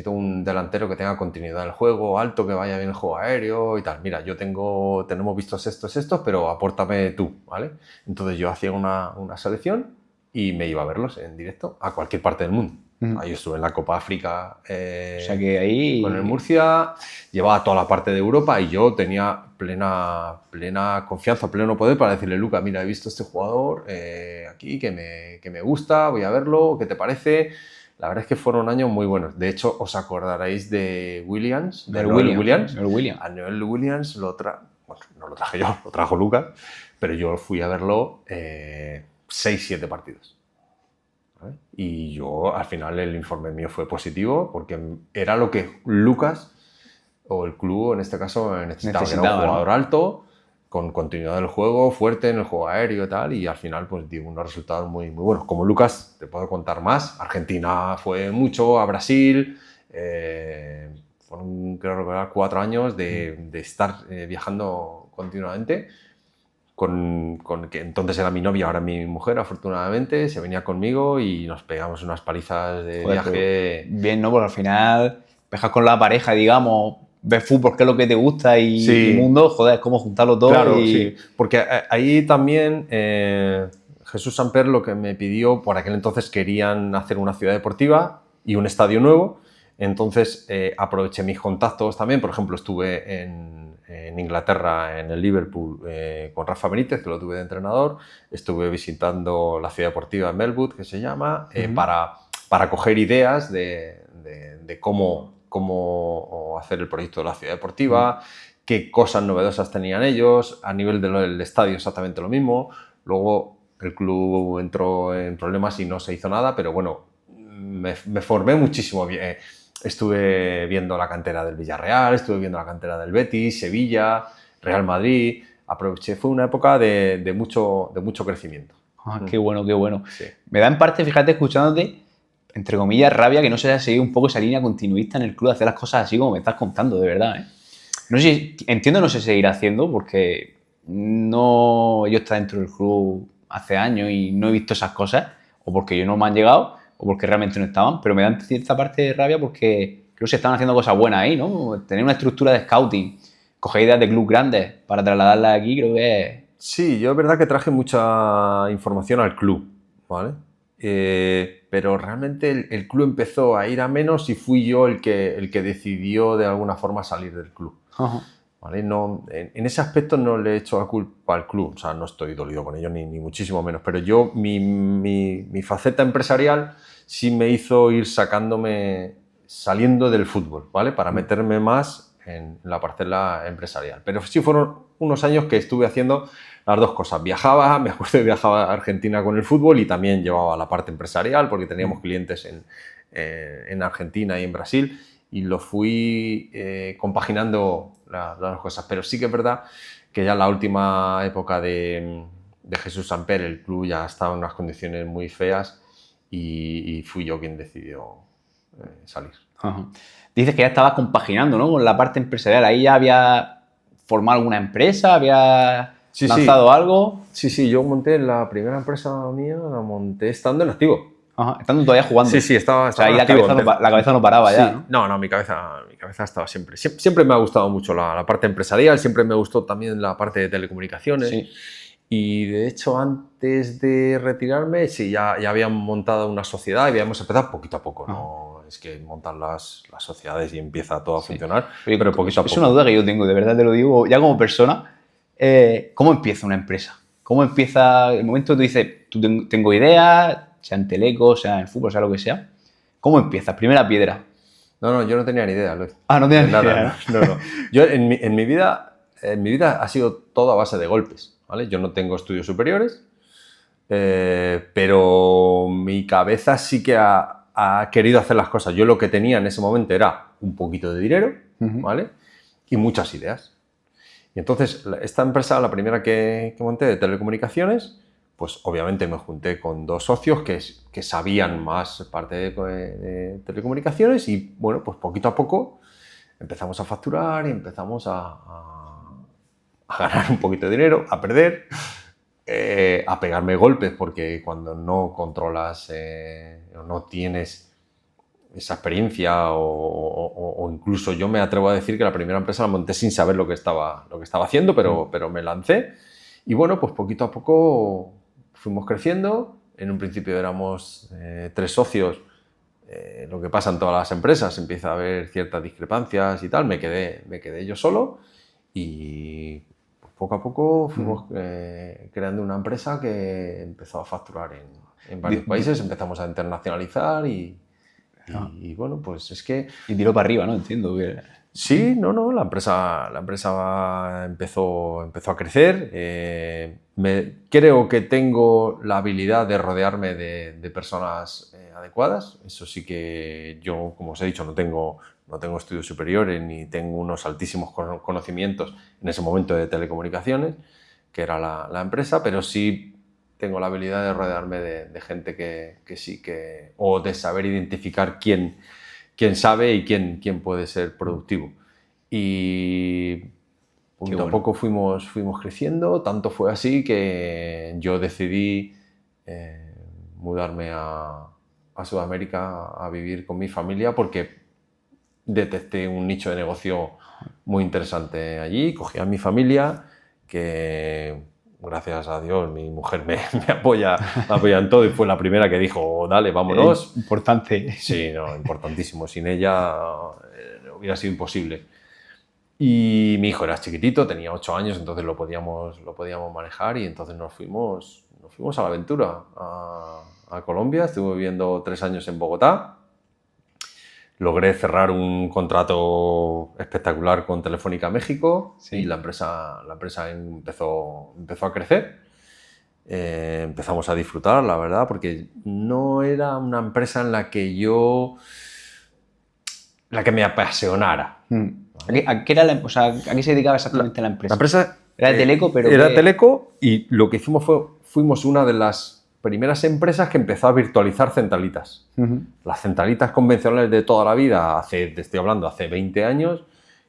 un delantero que tenga continuidad en el juego, alto, que vaya bien el juego aéreo y tal. Mira, tenemos vistos estos, pero apórtame tú, ¿vale? Entonces yo hacía una selección y me iba a verlos en directo a cualquier parte del mundo. Ahí estuve en la Copa África, o sea que ahí... con el Murcia, llevaba toda la parte de Europa y yo tenía plena confianza, pleno poder para decirle, Luca, mira, he visto este jugador aquí que me gusta, voy a verlo, ¿qué te parece? La verdad es que fueron años muy buenos. De hecho, os acordaréis de Williams, de Noel Williams. A Noel Williams no lo traje yo, lo trajo Lucas, pero yo fui a verlo 6-7 partidos. ¿Vale? Y yo, al final, el informe mío fue positivo porque era lo que Lucas, o el club en este caso, necesitaba. Era un jugador alto, con continuidad del juego, fuerte en el juego aéreo y tal, y al final pues dio unos resultados muy, muy buenos. Como Lucas, te puedo contar más. Argentina fue mucho, a Brasil, fueron, creo recordar, 4 años de estar viajando continuamente, con que entonces era mi novia, ahora mi mujer, afortunadamente, se venía conmigo y nos pegamos unas palizas de viaje. Bien, ¿no? Porque al final viajas con la pareja, digamos, ves fútbol, que es lo que te gusta y mundo, joder, es como juntarlo todo. Claro, sí. Porque ahí también Jesús Samper lo que me pidió, por aquel entonces querían hacer una ciudad deportiva y un estadio nuevo, entonces aproveché mis contactos también, por ejemplo estuve en Inglaterra, en el Liverpool, con Rafa Benítez, que lo tuve de entrenador, estuve visitando la ciudad deportiva en Melwood, que se llama, para coger ideas de cómo hacer el proyecto de la ciudad deportiva, qué cosas novedosas tenían ellos, a nivel del estadio exactamente lo mismo. Luego el club entró en problemas y no se hizo nada, pero bueno, me formé muchísimo. Estuve viendo la cantera del Villarreal, estuve viendo la cantera del Betis, Sevilla, Real Madrid. Aproveché, fue una época de mucho crecimiento. Qué bueno, qué bueno. Sí. Me da en parte, fíjate, escuchándote, entre comillas, rabia que no se haya seguido un poco esa línea continuista en el club, hacer las cosas así como me estás contando, de verdad, ¿eh? No sé, entiendo no se seguirá haciendo porque no yo estoy dentro del club hace años y no he visto esas cosas, o porque yo no me han llegado, o porque realmente no estaban, pero me dan cierta parte de rabia porque creo que se están haciendo cosas buenas ahí, ¿no? Tener una estructura de scouting, coger ideas de clubes grandes para trasladarlas aquí, creo que es... Sí, yo es verdad que traje mucha información al club, ¿vale? Pero realmente el club empezó a ir a menos y fui yo el que decidió de alguna forma salir del club. ¿Vale? No, en ese aspecto no le he hecho la culpa al club, o sea, no estoy dolido con ello ni muchísimo menos, pero yo, mi faceta empresarial sí me hizo ir saliendo del fútbol, ¿vale? Para meterme más en la parcela empresarial. Pero sí fueron unos años que estuve haciendo las dos cosas. Viajaba, me acuerdo que viajaba a Argentina con el fútbol y también llevaba la parte empresarial porque teníamos clientes en Argentina y en Brasil y lo fui compaginando las dos cosas. Pero sí que es verdad que ya en la última época de Jesús Samper el club ya estaba en unas condiciones muy feas y fui yo quien decidió salir. Dices que ya estabas compaginando, ¿no? Con la parte empresarial. Ahí ya había formado alguna empresa, había lanzado algo. Sí, yo monté la primera empresa mía, la monté estando en activo. Estando todavía jugando. Sí, estaba o sea, ahí en la activo. Cabeza no paraba ya, ¿no? No, mi cabeza estaba siempre. Siempre me ha gustado mucho la parte empresarial, siempre me gustó también la parte de telecomunicaciones. Sí. Y de hecho, antes de retirarme, sí, ya habían montado una sociedad y habíamos empezado poquito a poco, ¿no? Es que montan las sociedades y empieza todo a funcionar, pero poquito a poco. Es una duda que yo tengo, de verdad te lo digo, ya como persona. ¿Cómo empieza una empresa? ¿Cómo empieza el momento que tú dices, tengo ideas, sea en teleco, sea en el fútbol, sea lo que sea? ¿Cómo empiezas? Primera piedra. No, yo no tenía ni idea, Luis. No tenías ni idea. No. Yo en mi vida ha sido todo a base de golpes, ¿vale? Yo no tengo estudios superiores, pero mi cabeza sí que ha querido hacer las cosas. Yo lo que tenía en ese momento era un poquito de dinero, ¿vale? Y muchas ideas. Y entonces, esta empresa, la primera que monté de telecomunicaciones, pues obviamente me junté con dos socios que sabían más parte de telecomunicaciones y bueno, pues poquito a poco empezamos a facturar y empezamos a ganar un poquito de dinero, a perder, a pegarme golpes porque cuando no controlas o no tienes esa experiencia o incluso yo me atrevo a decir que la primera empresa la monté sin saber lo que estaba haciendo, pero me lancé y bueno, pues poquito a poco fuimos creciendo. En un principio éramos 3 socios, lo que pasa en todas las empresas, empieza a haber ciertas discrepancias y tal, me quedé yo solo y poco a poco fuimos creando una empresa que empezó a facturar en varios países, empezamos a internacionalizar y bueno, pues es que... Y tiró para arriba, ¿no? Entiendo que... Sí, no, la empresa empezó a crecer. Creo que tengo la habilidad de rodearme de personas adecuadas. Eso sí que yo, como os he dicho, no tengo estudios superiores ni tengo unos altísimos conocimientos en ese momento de telecomunicaciones, que era la empresa, pero sí tengo la habilidad de rodearme de gente que sí que... o de saber identificar quién sabe y quién puede ser productivo. Y poquito a poco fuimos creciendo, tanto fue así que yo decidí mudarme a Sudamérica a vivir con mi familia porque detecté un nicho de negocio muy interesante allí, cogí a mi familia que gracias a Dios, mi mujer me apoya en todo y fue la primera que dijo, dale, vámonos. Importante. Sí, no, importantísimo. Sin ella hubiera sido imposible. Y mi hijo era chiquitito, tenía 8 años, entonces lo podíamos manejar y entonces nos fuimos a la aventura, a Colombia. Estuve viviendo 3 años en Bogotá. Logré cerrar un contrato espectacular con Telefónica México, sí, y la empresa empezó a crecer. Empezamos a disfrutar, la verdad, porque no era una empresa en la que me apasionara. ¿A qué era ¿a qué se dedicaba exactamente la empresa? La empresa era de Teleco, pero era Teleco, y lo que hicimos fuimos una de las primeras empresas que empezó a virtualizar centralitas. Las centralitas convencionales de toda la vida, estoy hablando hace 20 años,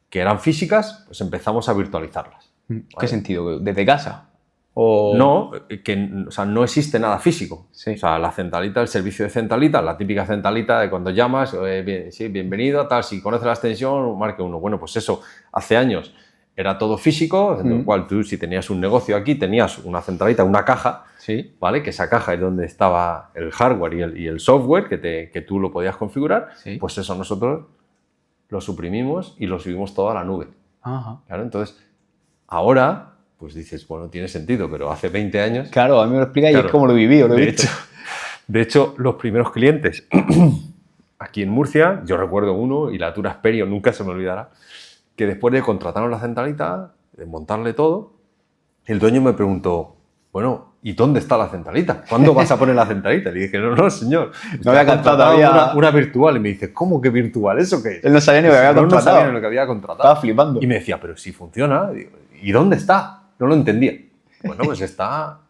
que eran físicas, pues empezamos a virtualizarlas. ¿Qué ¿Vale? sentido? ¿Desde casa? No, no existe nada físico. Sí. O sea, la centralita, el servicio de centralita, la típica centralita de cuando llamas, sí, bienvenido, tal, si conoce la extensión, marque 1. Bueno, pues eso, hace años era todo físico, en lo cual tú, si tenías un negocio aquí, tenías una centralita, una caja, sí, ¿vale? Que esa caja es donde estaba el hardware y el software que tú lo podías configurar. Sí. Pues eso nosotros lo suprimimos y lo subimos todo a la nube. Ajá. Claro, entonces, ahora, pues dices, bueno, tiene sentido, pero hace 20 años... Claro, a mí me lo explica y es como lo viví, lo he visto. De hecho, los primeros clientes aquí en Murcia, yo recuerdo uno, y la Tura Asperio nunca se me olvidará, que después de contratarnos la centralita, de montarle todo, el dueño me preguntó, bueno, ¿y dónde está la centralita? ¿Cuándo vas a poner la centralita? Y dije, no, señor. No había contratado todavía una virtual. Y me dice, ¿cómo que virtual? ¿Eso qué es? Él no sabía ni lo que había contratado. No sabía ni lo que había contratado. Estaba flipando. Y me decía, pero si funciona. ¿Y dónde está? No lo entendía. Bueno, pues está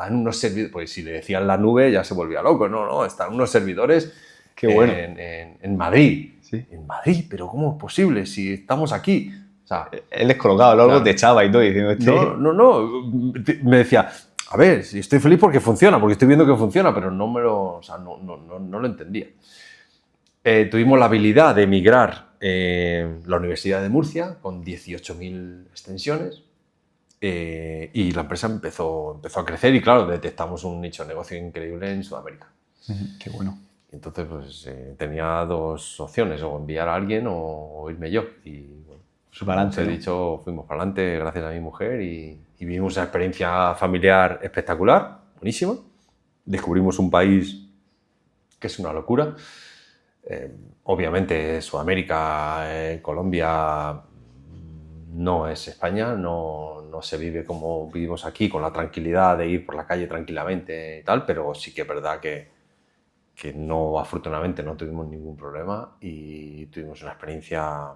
en unos servidores. Pues si le decían la nube ya se volvía loco. No, está en unos servidores. Qué bueno. En Madrid. Sí. En Madrid, pero ¿cómo es posible si estamos aquí? O sea, él descolocado, luego te echaba y todo. Diciendo, No. Me decía, a ver, si estoy feliz porque funciona, porque estoy viendo que funciona, pero no lo entendía. Tuvimos la habilidad de migrar la Universidad de Murcia con 18.000 extensiones y la empresa empezó a crecer y, claro, detectamos un nicho de negocio increíble en Sudamérica. Qué bueno. Entonces, pues tenía 2 opciones, o enviar a alguien o irme yo. Y bueno, como os he dicho, fuimos para adelante gracias a mi mujer y vivimos una experiencia familiar espectacular, buenísima. Descubrimos un país que es una locura. Obviamente, Sudamérica, Colombia, no es España, no se vive como vivimos aquí, con la tranquilidad de ir por la calle tranquilamente y tal, pero sí que es verdad que no, afortunadamente no tuvimos ningún problema y tuvimos una experiencia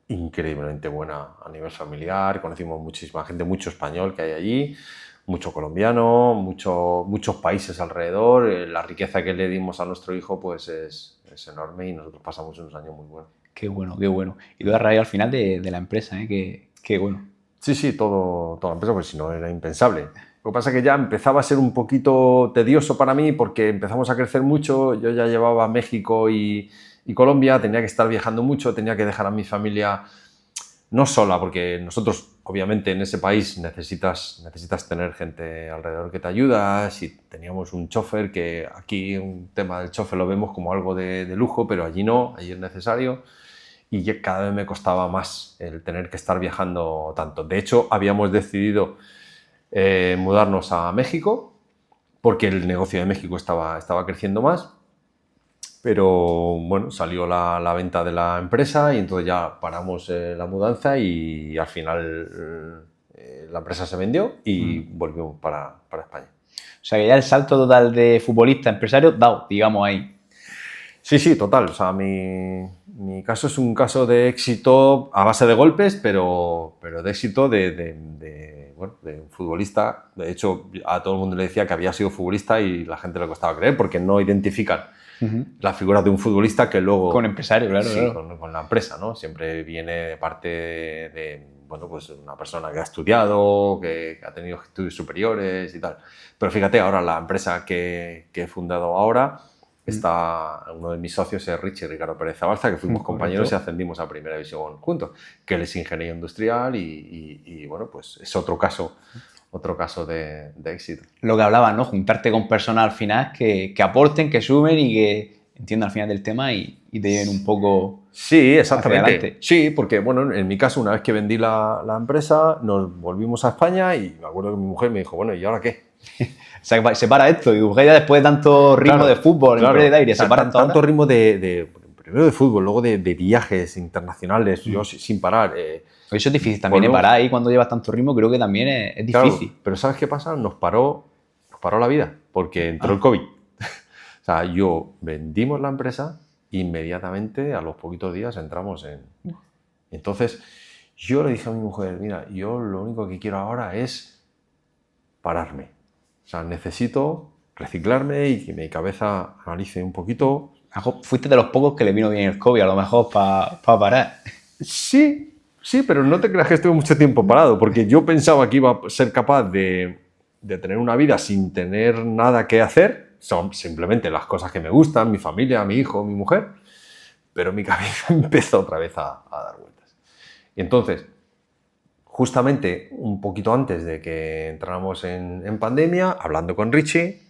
increíblemente buena a nivel familiar. Conocimos muchísima gente, mucho español que hay allí, mucho colombiano, muchos países alrededor. La riqueza que le dimos a nuestro hijo pues es enorme y nosotros pasamos unos años muy buenos. Qué bueno, qué bueno. Y todo a raíz al final de la empresa, qué bueno. Sí, toda la empresa, porque si no era impensable. Lo que pasa es que ya empezaba a ser un poquito tedioso para mí porque empezamos a crecer mucho. Yo ya llevaba México y Colombia, tenía que estar viajando mucho, tenía que dejar a mi familia no sola, porque nosotros, obviamente, en ese país necesitas tener gente alrededor que te ayuda. Si teníamos un chofer, que aquí un tema del chofer lo vemos como algo de lujo, pero allí no, allí es necesario. Y cada vez me costaba más el tener que estar viajando tanto. De hecho, habíamos decidido mudarnos a México porque el negocio de México estaba creciendo más, pero bueno, salió la venta de la empresa y entonces ya paramos la mudanza y al final la empresa se vendió y volvimos para España. O sea que ya el salto total de futbolista a empresario dado, digamos, ahí. Sí, total. O sea, mi caso es un caso de éxito a base de golpes, pero de éxito de un futbolista. De hecho, a todo el mundo le decía que había sido futbolista y la gente le costaba creer porque no identifican la figura de un futbolista que luego... Con empresario, claro. Sí, claro. Con la empresa, ¿no? Siempre viene de parte de pues una persona que ha estudiado, que ha tenido estudios superiores y tal. Pero fíjate, ahora la empresa que he fundado ahora... uno de mis socios es Ricardo Pérez Zabalza, que fuimos compañeros y ascendimos a Primera División juntos, que él es ingeniero industrial y bueno, pues es otro caso otro caso de éxito. Lo que hablabas, ¿no? Juntarte con personas al final que aporten, que sumen y que entiendan al final del tema y te lleven un poco. Sí, hacia exactamente. adelante. Sí, porque bueno, en mi caso, una vez que vendí la empresa, nos volvimos a España y me acuerdo que mi mujer me dijo, bueno, ¿y ahora qué? O sea, se para esto y ya después de tanto ritmo Claro, de fútbol, claro. empresa de aire, O sea, se para esto tanto ahora. ritmo primero de fútbol, luego de viajes internacionales, yo sin parar. Eso es difícil también, parar ahí cuando llevas tanto ritmo, creo que también es difícil. Claro, pero ¿sabes qué pasa? Nos paró la vida, porque entró el COVID. O sea, vendimos la empresa, inmediatamente, a los poquitos días, entramos en... Entonces, yo le dije a mi mujer, mira, yo lo único que quiero ahora es pararme. O sea, necesito reciclarme y que mi cabeza analice un poquito. Fuiste de los pocos que le vino bien el COVID, a lo mejor para parar. Sí, pero no te creas que estuve mucho tiempo parado, porque yo pensaba que iba a ser capaz de tener una vida sin tener nada que hacer. Son simplemente las cosas que me gustan, mi familia, mi hijo, mi mujer. Pero mi cabeza empezó otra vez a dar vueltas. Y entonces, justamente un poquito antes de que entráramos en pandemia, hablando con Richie,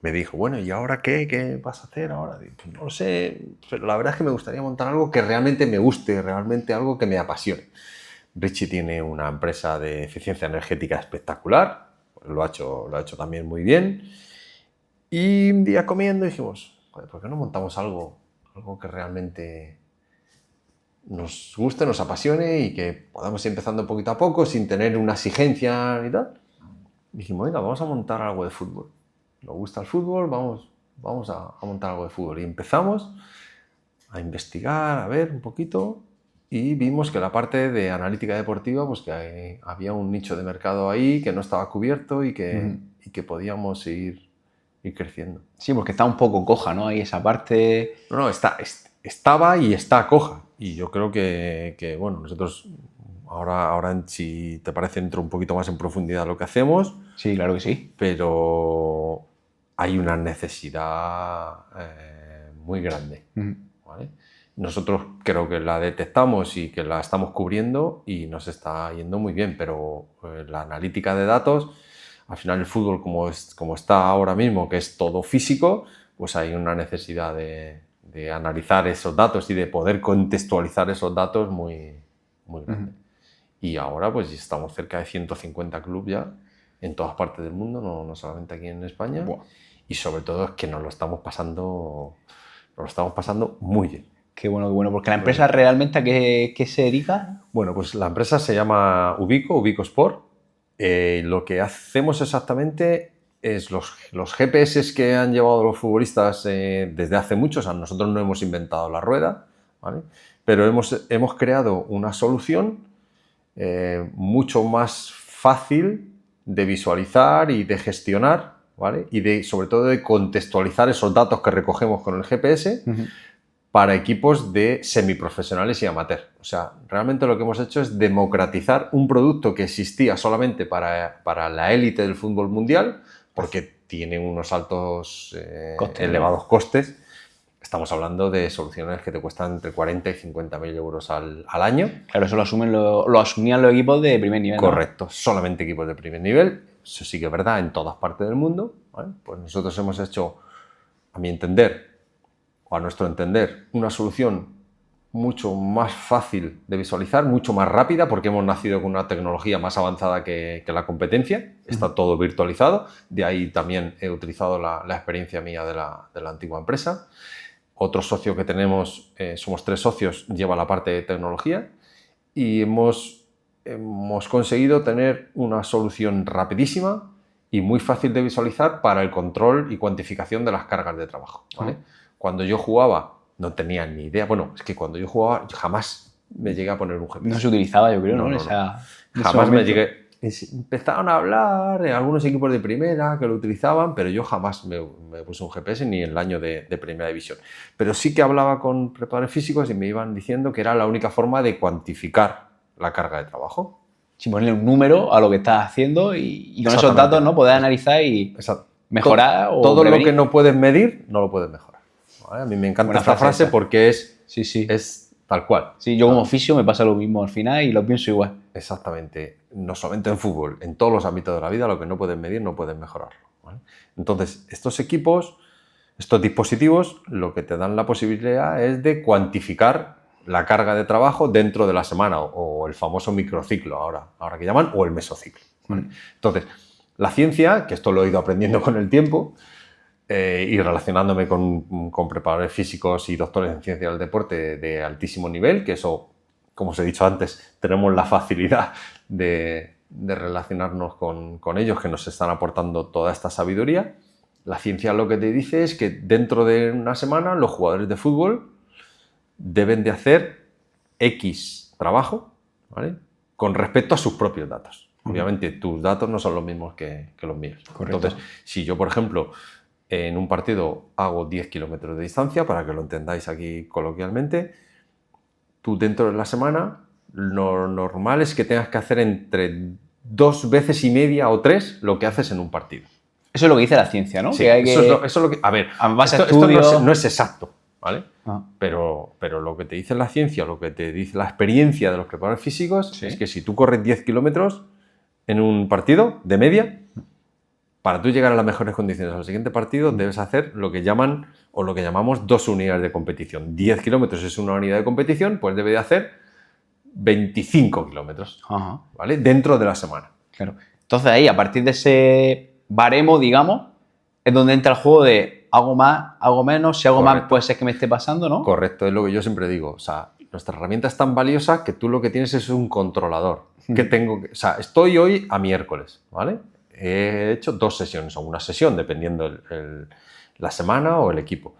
me dijo, bueno, ¿y ahora qué? ¿Qué vas a hacer ahora? Digo, pues no lo sé, pero la verdad es que me gustaría montar algo que realmente me guste, realmente algo que me apasione. Richie tiene una empresa de eficiencia energética espectacular, lo ha hecho también muy bien. Y un día comiendo dijimos, joder, ¿por qué no montamos algo que realmente nos guste, nos apasione y que podamos ir empezando poquito a poco sin tener una exigencia y tal? Dijimos, venga, vamos a montar algo de fútbol. Nos gusta el fútbol, vamos a montar algo de fútbol. Y empezamos a investigar, a ver un poquito, y vimos que la parte de analítica deportiva, pues que había un nicho de mercado ahí que no estaba cubierto y que podíamos ir creciendo. Sí, porque está un poco coja, ¿no? Ahí esa parte... No, estaba y está coja. Y yo creo que bueno, nosotros ahora, si te parece, entro un poquito más en profundidad lo que hacemos. Sí, claro que sí. Pero hay una necesidad muy grande. ¿Vale? Nosotros creo que la detectamos y que la estamos cubriendo y nos está yendo muy bien, pero la analítica de datos, al final el fútbol como está ahora mismo, que es todo físico, pues hay una necesidad de analizar esos datos y de poder contextualizar esos datos muy, muy grande. Y ahora pues estamos cerca de 150 clubes ya en todas partes del mundo, no solamente aquí en España. Buah. Y sobre todo es que nos lo estamos pasando muy bien. Qué bueno, porque la empresa realmente ¿a qué se dedica? Bueno, pues la empresa se llama Ubico Sport. Lo que hacemos exactamente es los GPS que han llevado los futbolistas desde hace muchos años. Nosotros no hemos inventado la rueda, ¿vale? Pero hemos creado una solución mucho más fácil de visualizar y de gestionar, ¿vale? Y sobre todo de contextualizar esos datos que recogemos con el GPS para equipos de semiprofesionales y amateur. O sea, realmente lo que hemos hecho es democratizar un producto que existía solamente para la élite del fútbol mundial, porque tiene unos altos, elevados costes. Estamos hablando de soluciones que te cuestan entre 40 y 50.000 euros al año. Claro, eso lo asumían los equipos de primer nivel. Correcto, ¿no? Solamente equipos de primer nivel. Eso sí que es verdad en todas partes del mundo, ¿vale? Pues nosotros hemos hecho, a mi entender, o a nuestro entender, una solución mucho más fácil de visualizar, mucho más rápida, porque hemos nacido con una tecnología más avanzada que la competencia. Está todo virtualizado. De ahí también he utilizado la experiencia mía de la antigua empresa. Otro socio que tenemos, somos 3 socios, lleva la parte de tecnología y hemos conseguido tener una solución rapidísima y muy fácil de visualizar para el control y cuantificación de las cargas de trabajo, ¿vale? Cuando yo jugaba no tenía ni idea. Bueno, es que cuando yo jugaba jamás me llegué a poner un GPS. No se utilizaba, yo creo, ¿no? Jamás me llegué... Empezaron a hablar en algunos equipos de primera que lo utilizaban, pero yo jamás me puse un GPS ni en el año de primera división. Pero sí que hablaba con preparadores físicos y me iban diciendo que era la única forma de cuantificar la carga de trabajo. Sin ponerle un número a lo que estás haciendo y con esos datos, ¿no? Poder analizar y mejorar o todo prevenir. Lo que no puedes medir, no lo puedes mejorar. ¿Vale? A mí me encanta esta frase porque es tal cual. Sí, yo como fisio me pasa lo mismo al final y lo pienso igual. Exactamente. No solamente en fútbol, en todos los ámbitos de la vida, lo que no puedes medir, no puedes mejorarlo, ¿vale? Entonces, estos equipos, estos dispositivos, lo que te dan la posibilidad es de cuantificar la carga de trabajo dentro de la semana, o el famoso microciclo, ahora que llaman, o el mesociclo, ¿vale? Entonces, la ciencia, que esto lo he ido aprendiendo con el tiempo, y relacionándome con preparadores físicos y doctores en ciencia del deporte de altísimo nivel, que eso, como os he dicho antes, tenemos la facilidad de relacionarnos con ellos, que nos están aportando toda esta sabiduría. La ciencia lo que te dice es que dentro de una semana los jugadores de fútbol deben de hacer X trabajo, ¿vale?, con respecto a sus propios datos. Obviamente tus datos no son los mismos que los míos. Correcto. Entonces, si yo, por ejemplo, en un partido hago 10 kilómetros de distancia, para que lo entendáis aquí coloquialmente, tú dentro de la semana lo normal es que tengas que hacer entre 2 veces y media o 3 lo que haces en un partido. Eso es lo que dice la ciencia, ¿no? Sí, que hay eso es lo que... A ver, a base de esto estudios... no es exacto, ¿vale? Ah. Pero lo que te dice la ciencia, lo que te dice la experiencia de los preparadores físicos, ¿Sí? es que si tú corres 10 kilómetros en un partido de media, para tú llegar a las mejores condiciones al siguiente partido, debes hacer lo que llaman, o lo que llamamos 2 unidades de competición. 10 kilómetros es una unidad de competición, pues debe de hacer 25 kilómetros, Ajá. ¿vale?, dentro de la semana. Claro. Entonces ahí, a partir de ese baremo, digamos, es donde entra el juego de hago más, hago menos, si hago Correcto. más puede ser que me esté pasando, ¿no? Correcto, es lo que yo siempre digo. O sea, nuestra herramienta es tan valiosa que tú lo que tienes es un controlador. O sea, estoy hoy a miércoles, ¿vale? He hecho 2 sesiones o una sesión, dependiendo la semana o el equipo.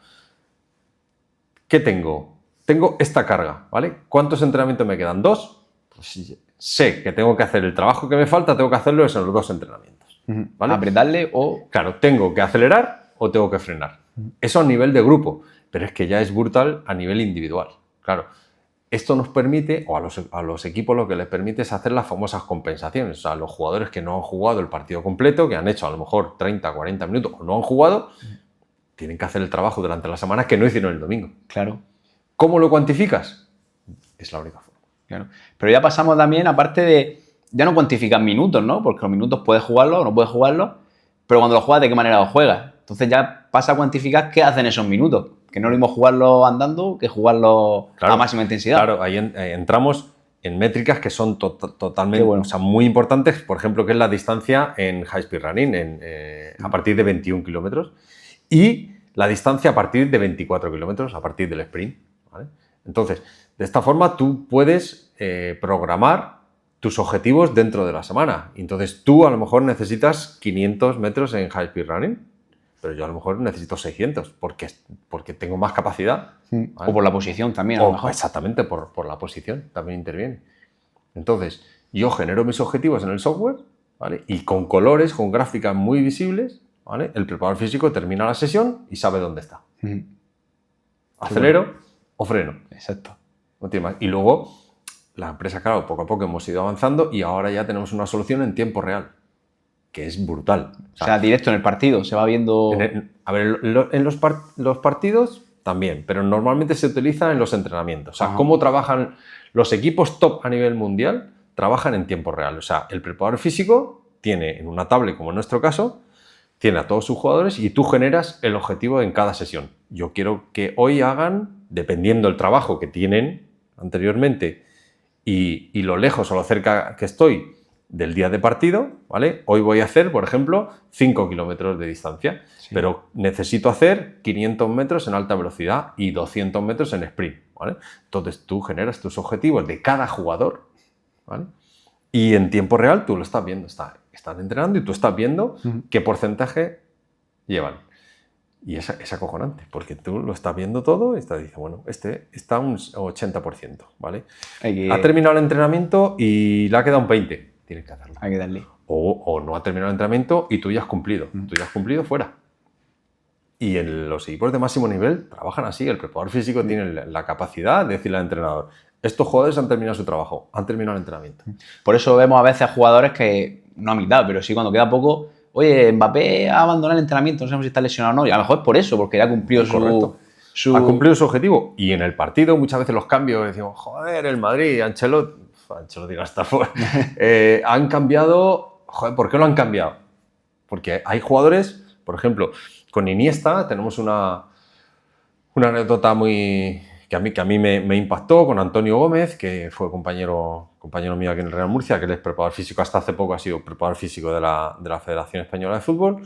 ¿Qué tengo? Tengo esta carga, ¿vale? ¿Cuántos entrenamientos me quedan? 2. Pues sé que tengo que hacer el trabajo que me falta, tengo que hacerlo en los 2 entrenamientos, ¿vale? Apretarle o... Claro, tengo que acelerar o tengo que frenar. Eso a nivel de grupo, pero es que ya es brutal a nivel individual. Claro, esto nos permite, o a los equipos lo que les permite es hacer las famosas compensaciones. O sea, los jugadores que no han jugado el partido completo, que han hecho a lo mejor 30, 40 minutos o no han jugado, tienen que hacer el trabajo durante la semana que no hicieron el domingo. Claro. ¿Cómo lo cuantificas? Es la única forma. Claro. Pero ya pasamos también, aparte de... Ya no cuantifican minutos, ¿no? Porque los minutos puedes jugarlos o no puedes jugarlos, pero cuando los juegas, ¿de qué manera los juegas? Entonces ya pasa a cuantificar qué hacen esos minutos. Que no lo mismo jugarlo andando que jugarlo a máxima intensidad. Claro, ahí entramos en métricas que son totalmente, bueno, o sea, muy importantes, por ejemplo, que es la distancia en high speed running, a partir de 21 kilómetros, y la distancia a partir de 24 kilómetros, a partir del sprint, ¿vale? Entonces, de esta forma tú puedes programar tus objetivos dentro de la semana. Entonces, tú a lo mejor necesitas 500 metros en high speed running, pero yo a lo mejor necesito 600 porque tengo más capacidad. ¿Vale? O por la posición también, a lo mejor. Exactamente, por la posición también interviene. Entonces, yo genero mis objetivos en el software, ¿vale? Y con colores, con gráficas muy visibles, ¿vale? El preparador físico termina la sesión y sabe dónde está. Acelero o freno. Exacto. No tiene más. Y luego, la empresa, claro, poco a poco hemos ido avanzando y ahora ya tenemos una solución en tiempo real, que es brutal. O sea, directo en el partido, se va viendo... A ver, en los partidos también, pero normalmente se utiliza en los entrenamientos. O sea, cómo trabajan los equipos top a nivel mundial, trabajan en tiempo real. O sea, el preparador físico tiene en una tablet, como en nuestro caso, tiene a todos sus jugadores y tú generas el objetivo en cada sesión. Yo quiero que hoy hagan, dependiendo del trabajo que tienen anteriormente y lo lejos o lo cerca que estoy del día de partido, ¿vale? Hoy voy a hacer, por ejemplo, 5 kilómetros de distancia, pero necesito hacer 500 metros en alta velocidad y 200 metros en sprint, ¿vale? Entonces tú generas tus objetivos de cada jugador, ¿vale? Y en tiempo real tú lo estás viendo, están entrenando y tú estás viendo qué porcentaje llevan. Y es acojonante, porque tú lo estás viendo todo y estás diciendo, bueno, este está un 80%, ¿vale? Ha terminado el entrenamiento y le ha quedado un 20%. Tienes que hacerlo. Hay que darle. O no ha terminado el entrenamiento y tú ya has cumplido. Tú ya has cumplido fuera. Y en los equipos de máximo nivel trabajan así. El preparador físico tiene la capacidad de decirle al entrenador, estos jugadores han terminado su trabajo, han terminado el entrenamiento. Por eso vemos a veces a jugadores que, no a mitad, pero sí cuando queda poco, oye, Mbappé ha abandonado el entrenamiento, no sabemos si está lesionado o no. Y a lo mejor es por eso, porque ya ha cumplido su ha cumplido su objetivo. Y en el partido, muchas veces los cambios, decimos, joder, el Madrid, Ancelotti hasta fuera, han cambiado. Joder, ¿por qué lo han cambiado? Porque hay jugadores, por ejemplo, con Iniesta tenemos una anécdota que a mí me impactó con Antonio Gómez, que fue compañero mío aquí en el Real Murcia, que él es preparador físico, hasta hace poco ha sido preparador físico de la Federación Española de Fútbol.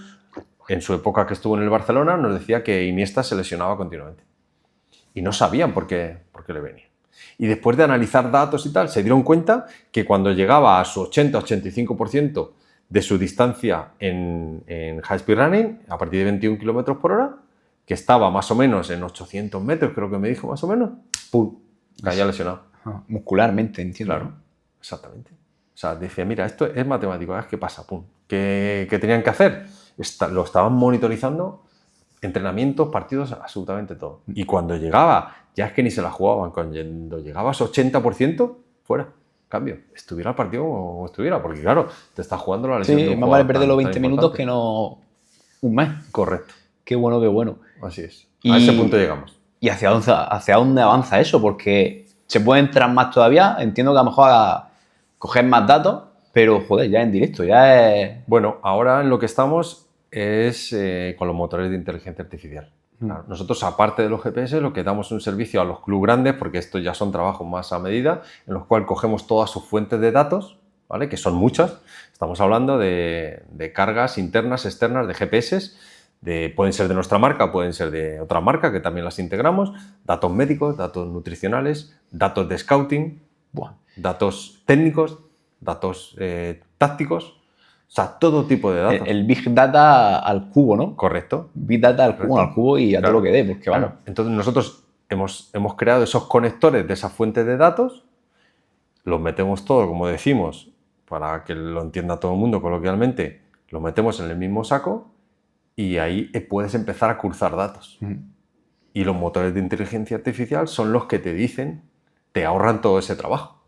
En su época que estuvo en el Barcelona nos decía que Iniesta se lesionaba continuamente y no sabían por qué le venía. Y después de analizar datos y tal, se dieron cuenta que cuando llegaba a su 80-85% de su distancia en high speed running, a partir de 21 km por hora, que estaba más o menos en 800 metros, creo que me dijo más o menos, ¡pum!, caía lesionado. Muscularmente, entiendo. Claro, exactamente. O sea, decía, mira, esto es matemático, ¿qué pasa? ¡Pum! ¿Qué tenían que hacer? Lo estaban monitorizando, entrenamientos, partidos, absolutamente todo. Y cuando llegaba, ya es que ni se la jugaban, cuando llegaba a ese 80%, fuera, cambio. Estuviera el partido o estuviera, porque claro, te estás jugando la lesión. Sí, más vale perder los 20 minutos que no un mes. Correcto. Qué bueno, qué bueno. Así es. A ese punto llegamos. ¿Y hacia dónde avanza eso? Porque se puede entrar más todavía. Entiendo que a lo mejor a coger más datos, pero joder, ya en directo, ya es... Bueno, ahora en lo que estamos es con los motores de inteligencia artificial. Claro, nosotros, aparte de los GPS, lo que damos un servicio a los clubes grandes, porque estos ya son trabajos más a medida, en los cuales cogemos todas sus fuentes de datos, ¿vale? Que son muchas. Estamos hablando de cargas internas, externas, de GPS, pueden ser de nuestra marca, pueden ser de otra marca, que también las integramos, datos médicos, datos nutricionales, datos de scouting, datos técnicos, datos tácticos. O sea, todo tipo de datos. El Big Data al cubo, ¿no? Correcto. Big Data al cubo y a todo lo que dé, porque vamos. Entonces nosotros hemos creado esos conectores de esas fuentes de datos, los metemos todo, como decimos, para que lo entienda todo el mundo coloquialmente, los metemos en el mismo saco y ahí puedes empezar a cruzar datos. Y los motores de inteligencia artificial son los que te dicen, te ahorran todo ese trabajo.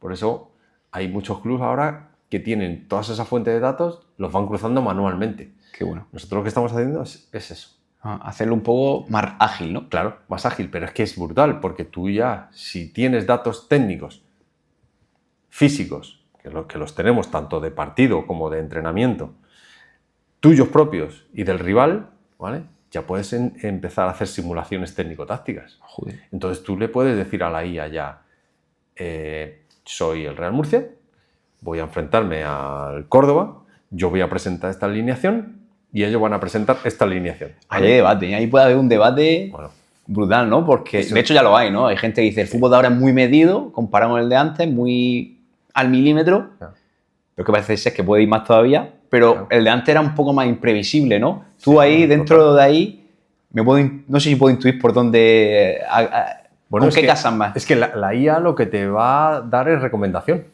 Por eso hay muchos clubes ahora que tienen todas esas fuentes de datos, los van cruzando manualmente. Qué bueno. Nosotros lo que estamos haciendo es eso. Hacerlo un poco más ágil, ¿no? Claro, más ágil, pero es que es brutal, porque tú ya, si tienes datos técnicos, físicos, que los tenemos tanto de partido como de entrenamiento, tuyos propios y del rival, ¿vale? Ya puedes empezar a hacer simulaciones técnico-tácticas. Joder. Entonces tú le puedes decir a la IA ya, soy el Real Murcia, voy a enfrentarme al Córdoba, yo voy a presentar esta alineación y ellos van a presentar esta alineación. Ahí hay debate, ahí puede haber un debate brutal, ¿no? Porque de hecho ya lo hay, ¿no? Hay gente que dice, el fútbol de ahora es muy medido, comparado con el de antes, muy al milímetro, pero que parece ser que puede ir más todavía, pero el de antes era un poco más imprevisible, ¿no? Tú ahí, dentro de ahí, no sé si puedo intuir por dónde... ¿Con qué casan más? Es que la IA lo que te va a dar es recomendación.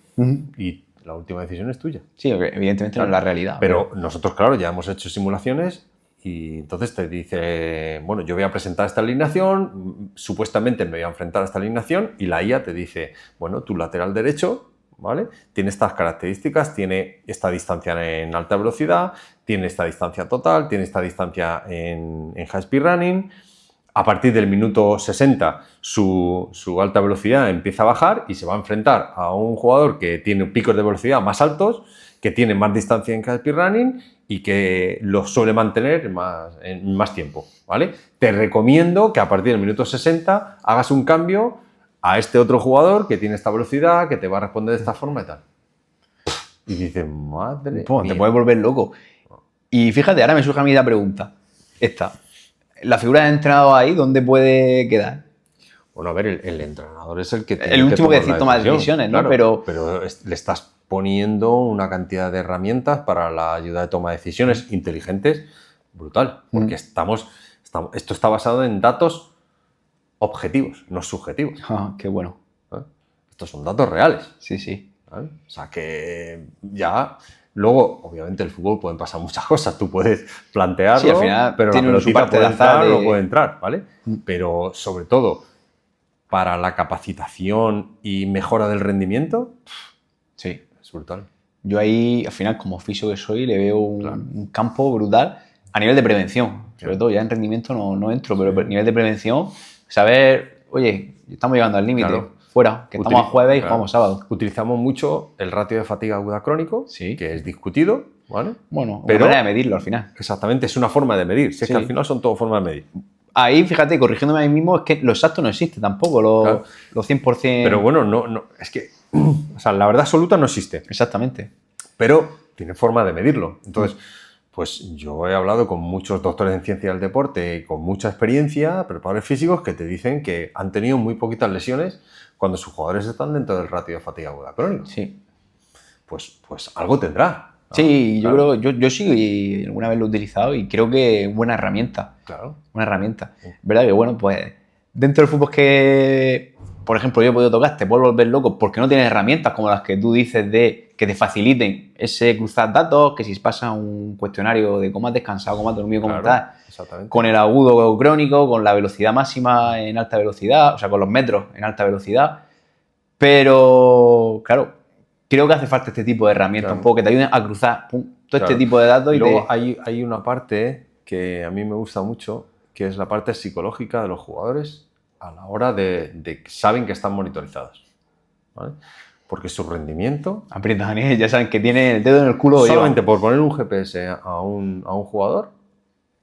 Y la última decisión es tuya. Sí, evidentemente no es la realidad. Pero nosotros, claro, ya hemos hecho simulaciones y entonces te dice, bueno, yo voy a presentar esta alineación, supuestamente me voy a enfrentar a esta alineación y la IA te dice, bueno, tu lateral derecho, ¿vale? Tiene estas características, tiene esta distancia en alta velocidad, tiene esta distancia total, tiene esta distancia en high speed running. A partir del minuto 60 su alta velocidad empieza a bajar y se va a enfrentar a un jugador que tiene picos de velocidad más altos, que tiene más distancia en high speed running y que los suele mantener en más tiempo, ¿vale? Te recomiendo que a partir del minuto 60 hagas un cambio a este otro jugador que tiene esta velocidad, que te va a responder de esta forma y tal. Y dices, madre mía. Te puedes volver loco. Y fíjate, ahora me surge a mí la pregunta. ¿La figura de entrenador ahí dónde puede quedar? Bueno, a ver, el entrenador es el que tiene el último que toma decisión, decisiones, ¿no? Claro, pero le estás poniendo una cantidad de herramientas para la ayuda de toma de decisiones inteligentes brutal, porque esto está basado en datos objetivos, no subjetivos. Qué bueno. Estos son datos reales. Sí, sí. ¿Vale? O sea que ya... Luego, obviamente, el fútbol pueden pasar muchas cosas. Tú puedes plantearlo, sí, al final pero la tiene pelotita parte puede de azar entrar, no puede entrar, ¿vale? Pero, sobre todo, para la capacitación y mejora del rendimiento, sí, es brutal. Yo ahí, al final, como fisio que soy, le veo un campo brutal a nivel de prevención. sobre todo ya en rendimiento no entro, pero a nivel de prevención, saber, oye, estamos llegando al límite, Claro. fuera, que estamos a jueves y Claro. jugamos sábado. Utilizamos mucho el ratio de fatiga aguda crónico, Sí. que es discutido, ¿vale? Bueno, una Pero- manera de medirlo al final. Exactamente, es una forma de medir. Si es Sí. que al final son todo formas de medir. Ahí, fíjate, corrigiéndome a mí mismo, es que lo exacto no existe tampoco, Claro. los 100%. Pero bueno, no, es que, o sea, la verdad absoluta no existe, Exactamente. pero tiene forma de medirlo. Entonces, pues yo he hablado con muchos doctores en ciencia del deporte y con mucha experiencia, preparadores físicos, que te dicen que han tenido muy poquitas lesiones cuando sus jugadores están dentro del ratio de fatiga aguda crónico. Sí. Pues algo tendrá. Sí, yo Claro. creo, yo sí y alguna vez lo he utilizado y creo que es buena herramienta. Claro. Una herramienta. ¿Verdad? Que bueno, pues dentro del fútbol que, por ejemplo, yo he podido tocar, te puedes volver loco porque no tienes herramientas como las que tú dices de que te faciliten ese cruzar datos, que si pasa un cuestionario de cómo has descansado, cómo has dormido, cómo Claro, estás, exactamente. con el agudo crónico, con la velocidad máxima en alta velocidad, o sea, con los metros en alta velocidad. Pero, claro, creo que hace falta este tipo de herramientas, Claro. un poco que te ayuden a cruzar todo Claro. este tipo de datos Y y luego te... hay una parte que a mí me gusta mucho, que es la parte psicológica de los jugadores a la hora de que saben que están monitorizados, ¿vale? Porque su rendimiento, Aprietas, Daniel, ya saben que tiene el dedo en el culo. lo solamente llevan. por poner un GPS a un jugador,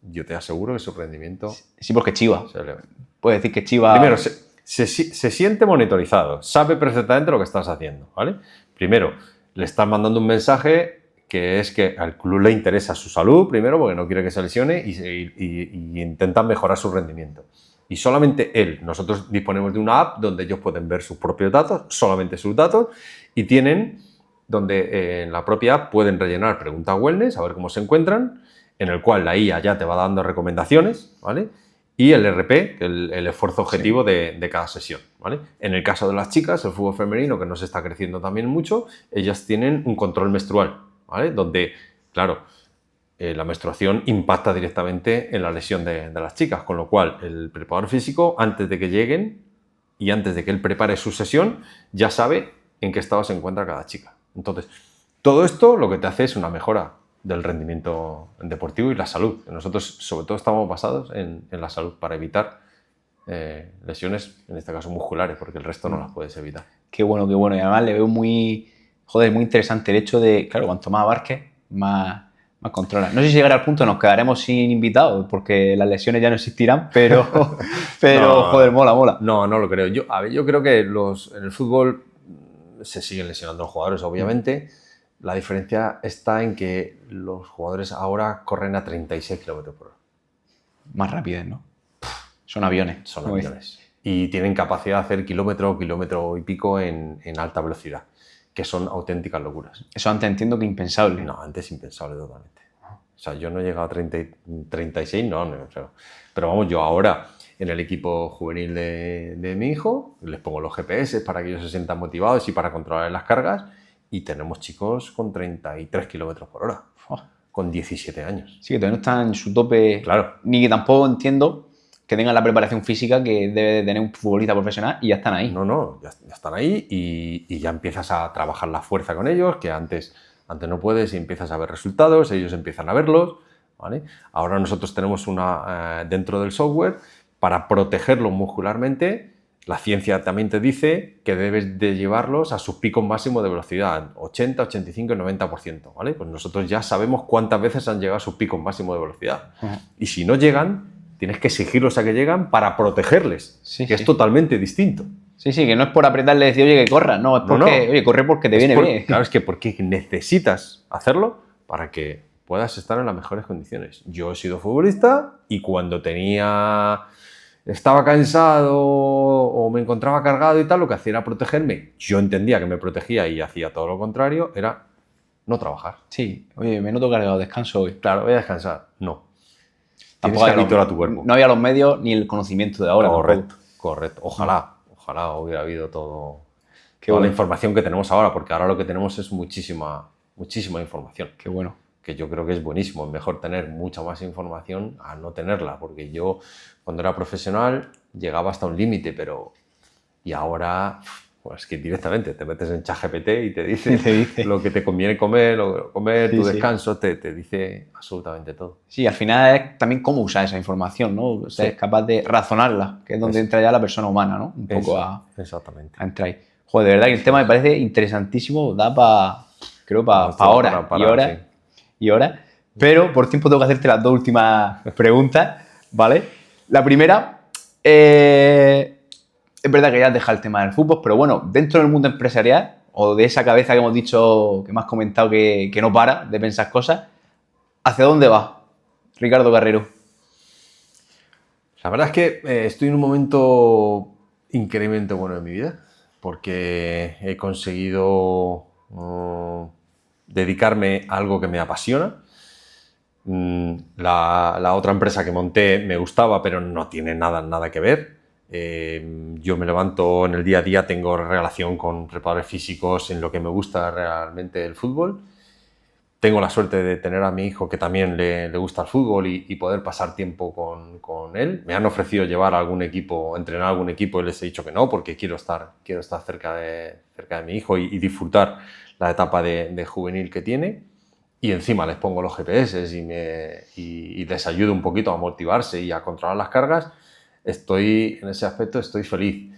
yo te aseguro que su rendimiento Sí, porque chiva. se eleva. Puedes decir que chiva... Primero, se siente monitorizado, sabe perfectamente lo que estás haciendo, ¿vale? Primero, le estás mandando un mensaje que es que al club le interesa su salud, primero, porque no quiere que se lesione y intentan mejorar su rendimiento. Y solamente él, nosotros disponemos de una app donde ellos pueden ver sus propios datos, solamente sus datos, y tienen donde en la propia app pueden rellenar preguntas wellness, a ver cómo se encuentran, en el cual la IA ya te va dando recomendaciones, ¿vale? Y el RP, el esfuerzo objetivo de cada sesión, ¿vale? En el caso de las chicas, el fútbol femenino, que nos está creciendo también mucho, ellas tienen un control menstrual, ¿vale? Donde, claro, la menstruación impacta directamente en la lesión de las chicas, con lo cual el preparador físico, antes de que lleguen y antes de que él prepare su sesión, ya sabe en qué estado se encuentra cada chica. Entonces, todo esto lo que te hace es una mejora del rendimiento deportivo y la salud. Nosotros, sobre todo, estamos basados en la salud para evitar lesiones, en este caso musculares, porque el resto no las puedes evitar. Qué bueno, qué bueno. Y además le veo muy, joder, muy interesante el hecho de, claro, cuanto más abarques, más controlas. No sé si llegará al punto nos quedaremos sin invitados, porque las lesiones ya no existirán, pero No, joder, mola. No lo creo. Yo creo que en el fútbol se siguen lesionando los jugadores, obviamente. La diferencia está en que los jugadores ahora corren a 36 km por hora. Más rapidez, ¿no? Son aviones. Son como aviones. Y tienen capacidad de hacer kilómetro y pico en alta velocidad, que son auténticas locuras. Eso antes entiendo que impensable. No, antes impensable totalmente. O sea, yo no he llegado a 36, no, o sea, pero vamos, yo ahora en el equipo juvenil de mi hijo les pongo los GPS para que ellos se sientan motivados y para controlar las cargas, y tenemos chicos con 33 km por hora, con 17 años. Sí, que todavía no están en su tope. Claro. Ni que tampoco entiendo que tengan la preparación física que debe de tener un futbolista profesional y ya están ahí. No, ya están ahí y ya empiezas a trabajar la fuerza con ellos, que antes no puedes, y empiezas a ver resultados, ellos empiezan a verlos, ¿vale? Ahora nosotros tenemos dentro del software para protegerlos muscularmente. La ciencia también te dice que debes de llevarlos a sus picos máximos de velocidad, 80, 85 y 90%, ¿vale? Pues nosotros ya sabemos cuántas veces han llegado a sus picos máximos de velocidad. Y si no llegan, tienes que exigirlos a que llegan para protegerles, Sí, que sí. es totalmente distinto. Sí, que no es por apretarle y decir, oye, que corra, no, es porque, oye, corre porque te viene bien. Claro, es que porque necesitas hacerlo para que puedas estar en las mejores condiciones. Yo he sido futbolista y cuando estaba cansado o me encontraba cargado y tal, lo que hacía era protegerme. Yo entendía que me protegía y hacía todo lo contrario, era no trabajar. Sí, oye, me noto cargado, descanso hoy. Claro, voy a descansar. No. Tienes Tampoco que había habituar a tu cuerpo. No había los medios ni el conocimiento de ahora. Correcto. Ojalá hubiera habido toda bueno. la información que tenemos ahora, porque ahora lo que tenemos es muchísima información. Qué bueno. Que yo creo que es buenísimo. Es mejor tener mucha más información a no tenerla, porque yo cuando era profesional llegaba hasta un límite, y ahora Pues que directamente te metes en ChatGPT y te dice, Te dice. lo que te conviene comer, Sí, tu sí. descanso, te dice absolutamente todo. Sí, al final es también cómo usar esa información, ¿no? O sea, Sí. es capaz de razonarla, que es donde Eso, entra ya la persona humana, ¿no? Un poco exactamente. a entrar ahí. Joder, de verdad que el Eso tema me es. parece interesantísimo, da para, creo, para Esto da horas para y parar, horas sí. y horas. Pero por tiempo tengo que hacerte las dos últimas preguntas, ¿vale? La primera, es verdad que ya has dejado el tema del fútbol, pero bueno, dentro del mundo empresarial, o de esa cabeza que hemos dicho, que me has comentado que no para de pensar cosas, ¿hacia dónde va, Ricardo Carrero? La verdad es que estoy en un momento increíblemente bueno en mi vida, porque he conseguido dedicarme a algo que me apasiona. La otra empresa que monté me gustaba, pero no tiene nada que ver. Yo me levanto en el día a día, tengo relación con preparadores físicos en lo que me gusta realmente el fútbol. Tengo la suerte de tener a mi hijo que también le gusta el fútbol y poder pasar tiempo con él. Me han ofrecido llevar a algún equipo, entrenar a algún equipo y les he dicho que no, porque quiero estar cerca de mi hijo y disfrutar la etapa de juvenil que tiene. Y encima les pongo los GPS y les ayudo un poquito a motivarse y a controlar las cargas. En ese aspecto estoy feliz.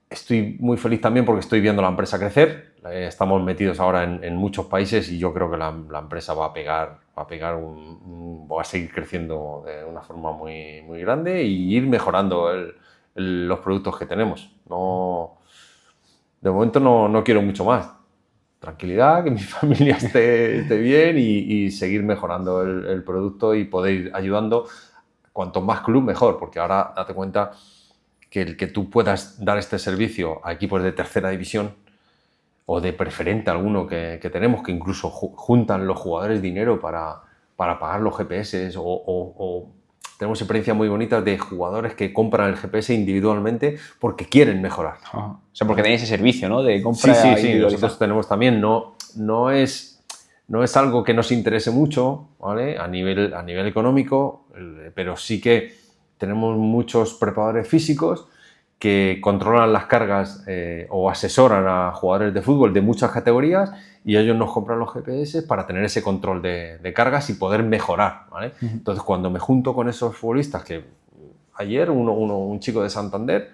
Estoy muy feliz también porque estoy viendo la empresa crecer. Estamos metidos ahora en muchos países y yo creo que la empresa va a seguir creciendo de una forma muy grande y ir mejorando los productos que tenemos. No, de momento no quiero mucho más. Tranquilidad, que mi familia esté bien y seguir mejorando el producto y poder ir ayudando. Cuanto más club, mejor, porque ahora date cuenta que el que tú puedas dar este servicio a equipos de tercera división o de preferente alguno que tenemos, que incluso juntan los jugadores dinero para pagar los GPS o tenemos experiencias muy bonitas de jugadores que compran el GPS individualmente porque quieren mejorar. O sea, porque tenéis ese servicio, ¿no? De Sí, compra sí, nosotros individualizada. tenemos también, no es algo que nos interese mucho, ¿vale? A nivel económico, pero sí que tenemos muchos preparadores físicos que controlan las cargas o asesoran a jugadores de fútbol de muchas categorías y ellos nos compran los GPS para tener ese control de cargas y poder mejorar, ¿vale? Entonces, cuando me junto con esos futbolistas, que ayer un chico de Santander,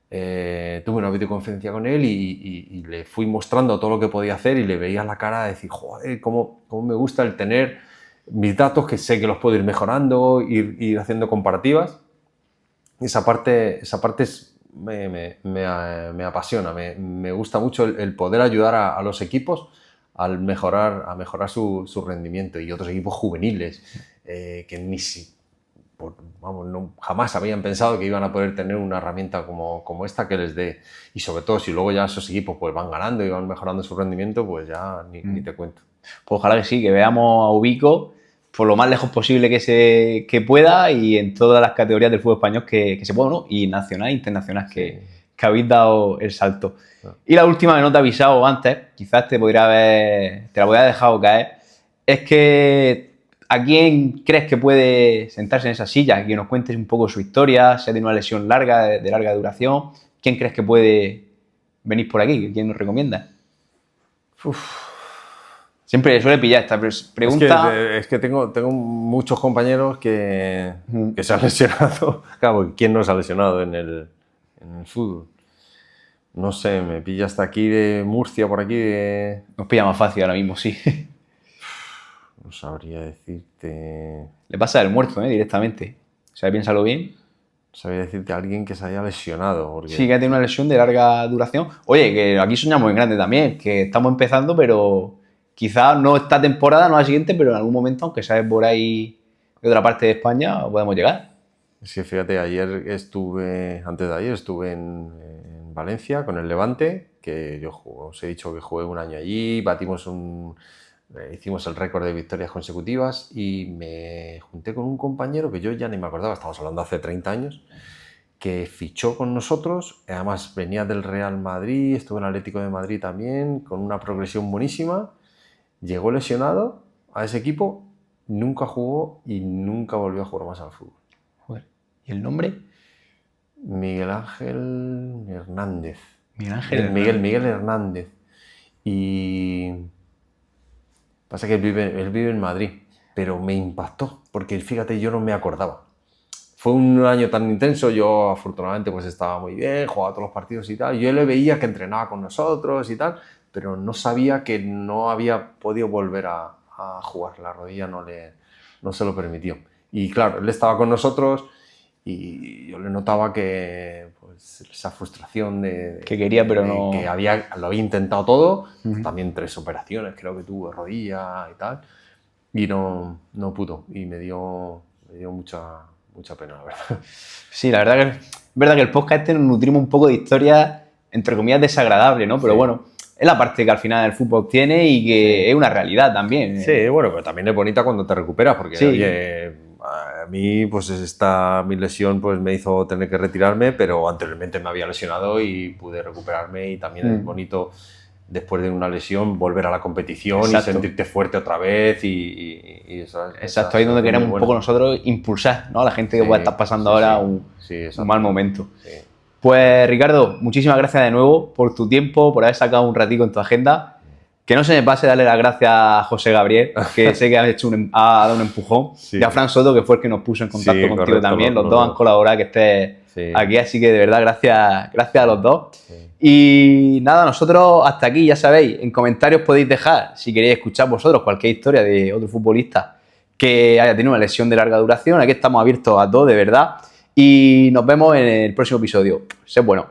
tuve una videoconferencia con él y le fui mostrando todo lo que podía hacer y le veía la cara de decir, joder, cómo me gusta el tener mis datos, que sé que los puedo ir mejorando, ir haciendo comparativas. Esa parte me apasiona, me gusta mucho el poder ayudar a los equipos a mejorar su rendimiento y otros equipos juveniles que jamás habían pensado que iban a poder tener una herramienta como esta que les dé. Y sobre todo, si luego ya esos equipos pues van ganando y van mejorando su rendimiento, pues ya ni te cuento. Pues ojalá que sí, que veamos a Ubico por lo más lejos posible que pueda y en todas las categorías del fútbol español que se pueda, ¿no? Y nacional e internacional, Sí. que habéis dado el salto. No. Y la última que no te he avisado antes, quizás te la podría haber dejado caer, es que ¿a quién crees que puede sentarse en esa silla? Que nos cuentes un poco su historia, si ha tenido una lesión larga, de larga duración. ¿Quién crees que puede venir por aquí? ¿Quién nos recomienda? Siempre suele pillar esta pregunta. Es que tengo muchos compañeros que se han lesionado. Claro, ¿quién no se ha lesionado en el fútbol? No sé, me pilla hasta aquí de Murcia, por aquí Nos pilla más fácil ahora mismo, sí. No sabría decirte... Le pasa del muerto, directamente. O sea, piénsalo bien. No sabría decirte a alguien que se haya lesionado, Sí, porque... que ha tenido una lesión de larga duración. Oye, que aquí soñamos en grande también, que estamos empezando, pero quizás no esta temporada, no la siguiente, pero en algún momento, aunque sea por ahí de otra parte de España, podemos llegar. Es que fíjate, antes de ayer estuve en Valencia con el Levante, que yo os he dicho que jugué un año allí, hicimos el récord de victorias consecutivas y me junté con un compañero que yo ya ni me acordaba, estamos hablando hace 30 años, que fichó con nosotros, además venía del Real Madrid, estuvo en Atlético de Madrid también, con una progresión buenísima, llegó lesionado a ese equipo, nunca jugó y nunca volvió a jugar más al fútbol. Joder. ¿Y el nombre? Miguel Ángel Hernández. Miguel Hernández. Y pasa que él vive en Madrid, pero me impactó, porque fíjate, yo no me acordaba. Fue un año tan intenso, yo afortunadamente pues estaba muy bien, jugaba todos los partidos y tal. Yo le veía que entrenaba con nosotros y tal, pero no sabía que no había podido volver a jugar. La rodilla no se lo permitió. Y claro, él estaba con nosotros y yo le notaba que pues, esa frustración que quería, pero no... que lo había intentado todo, también 3 operaciones creo que tuvo de rodilla y tal, y no pudo. Y me dio mucha pena, la verdad. Sí, la verdad que es verdad que el podcast nos nutrimos un poco de historias, entre comillas, desagradables, ¿no? Pero bueno, es la parte que al final el fútbol tiene y que es una realidad también. Sí, bueno, pero también es bonita cuando te recuperas, porque oye, a mí pues mi lesión pues me hizo tener que retirarme, pero anteriormente me había lesionado y pude recuperarme, y también es bonito después de una lesión volver a la competición y sentirte fuerte otra vez y exacto, ahí es donde queremos un poco nosotros impulsar, ¿no? A la gente que pueda estar pasando ahora un mal momento. Sí. Pues Ricardo, muchísimas gracias de nuevo por tu tiempo, por haber sacado un ratito en tu agenda. Que no se me pase darle las gracias a José Gabriel, que sé que ha dado un empujón, y a Fran Soto, que fue el que nos puso en contacto contigo también. Los dos han colaborado que estés aquí, así que de verdad gracias a los dos. Sí. Y nada, nosotros hasta aquí, ya sabéis, en comentarios podéis dejar, si queréis escuchar vosotros cualquier historia de otro futbolista que haya tenido una lesión de larga duración. Aquí estamos abiertos a todo, de verdad. Y nos vemos en el próximo episodio. Sed bueno.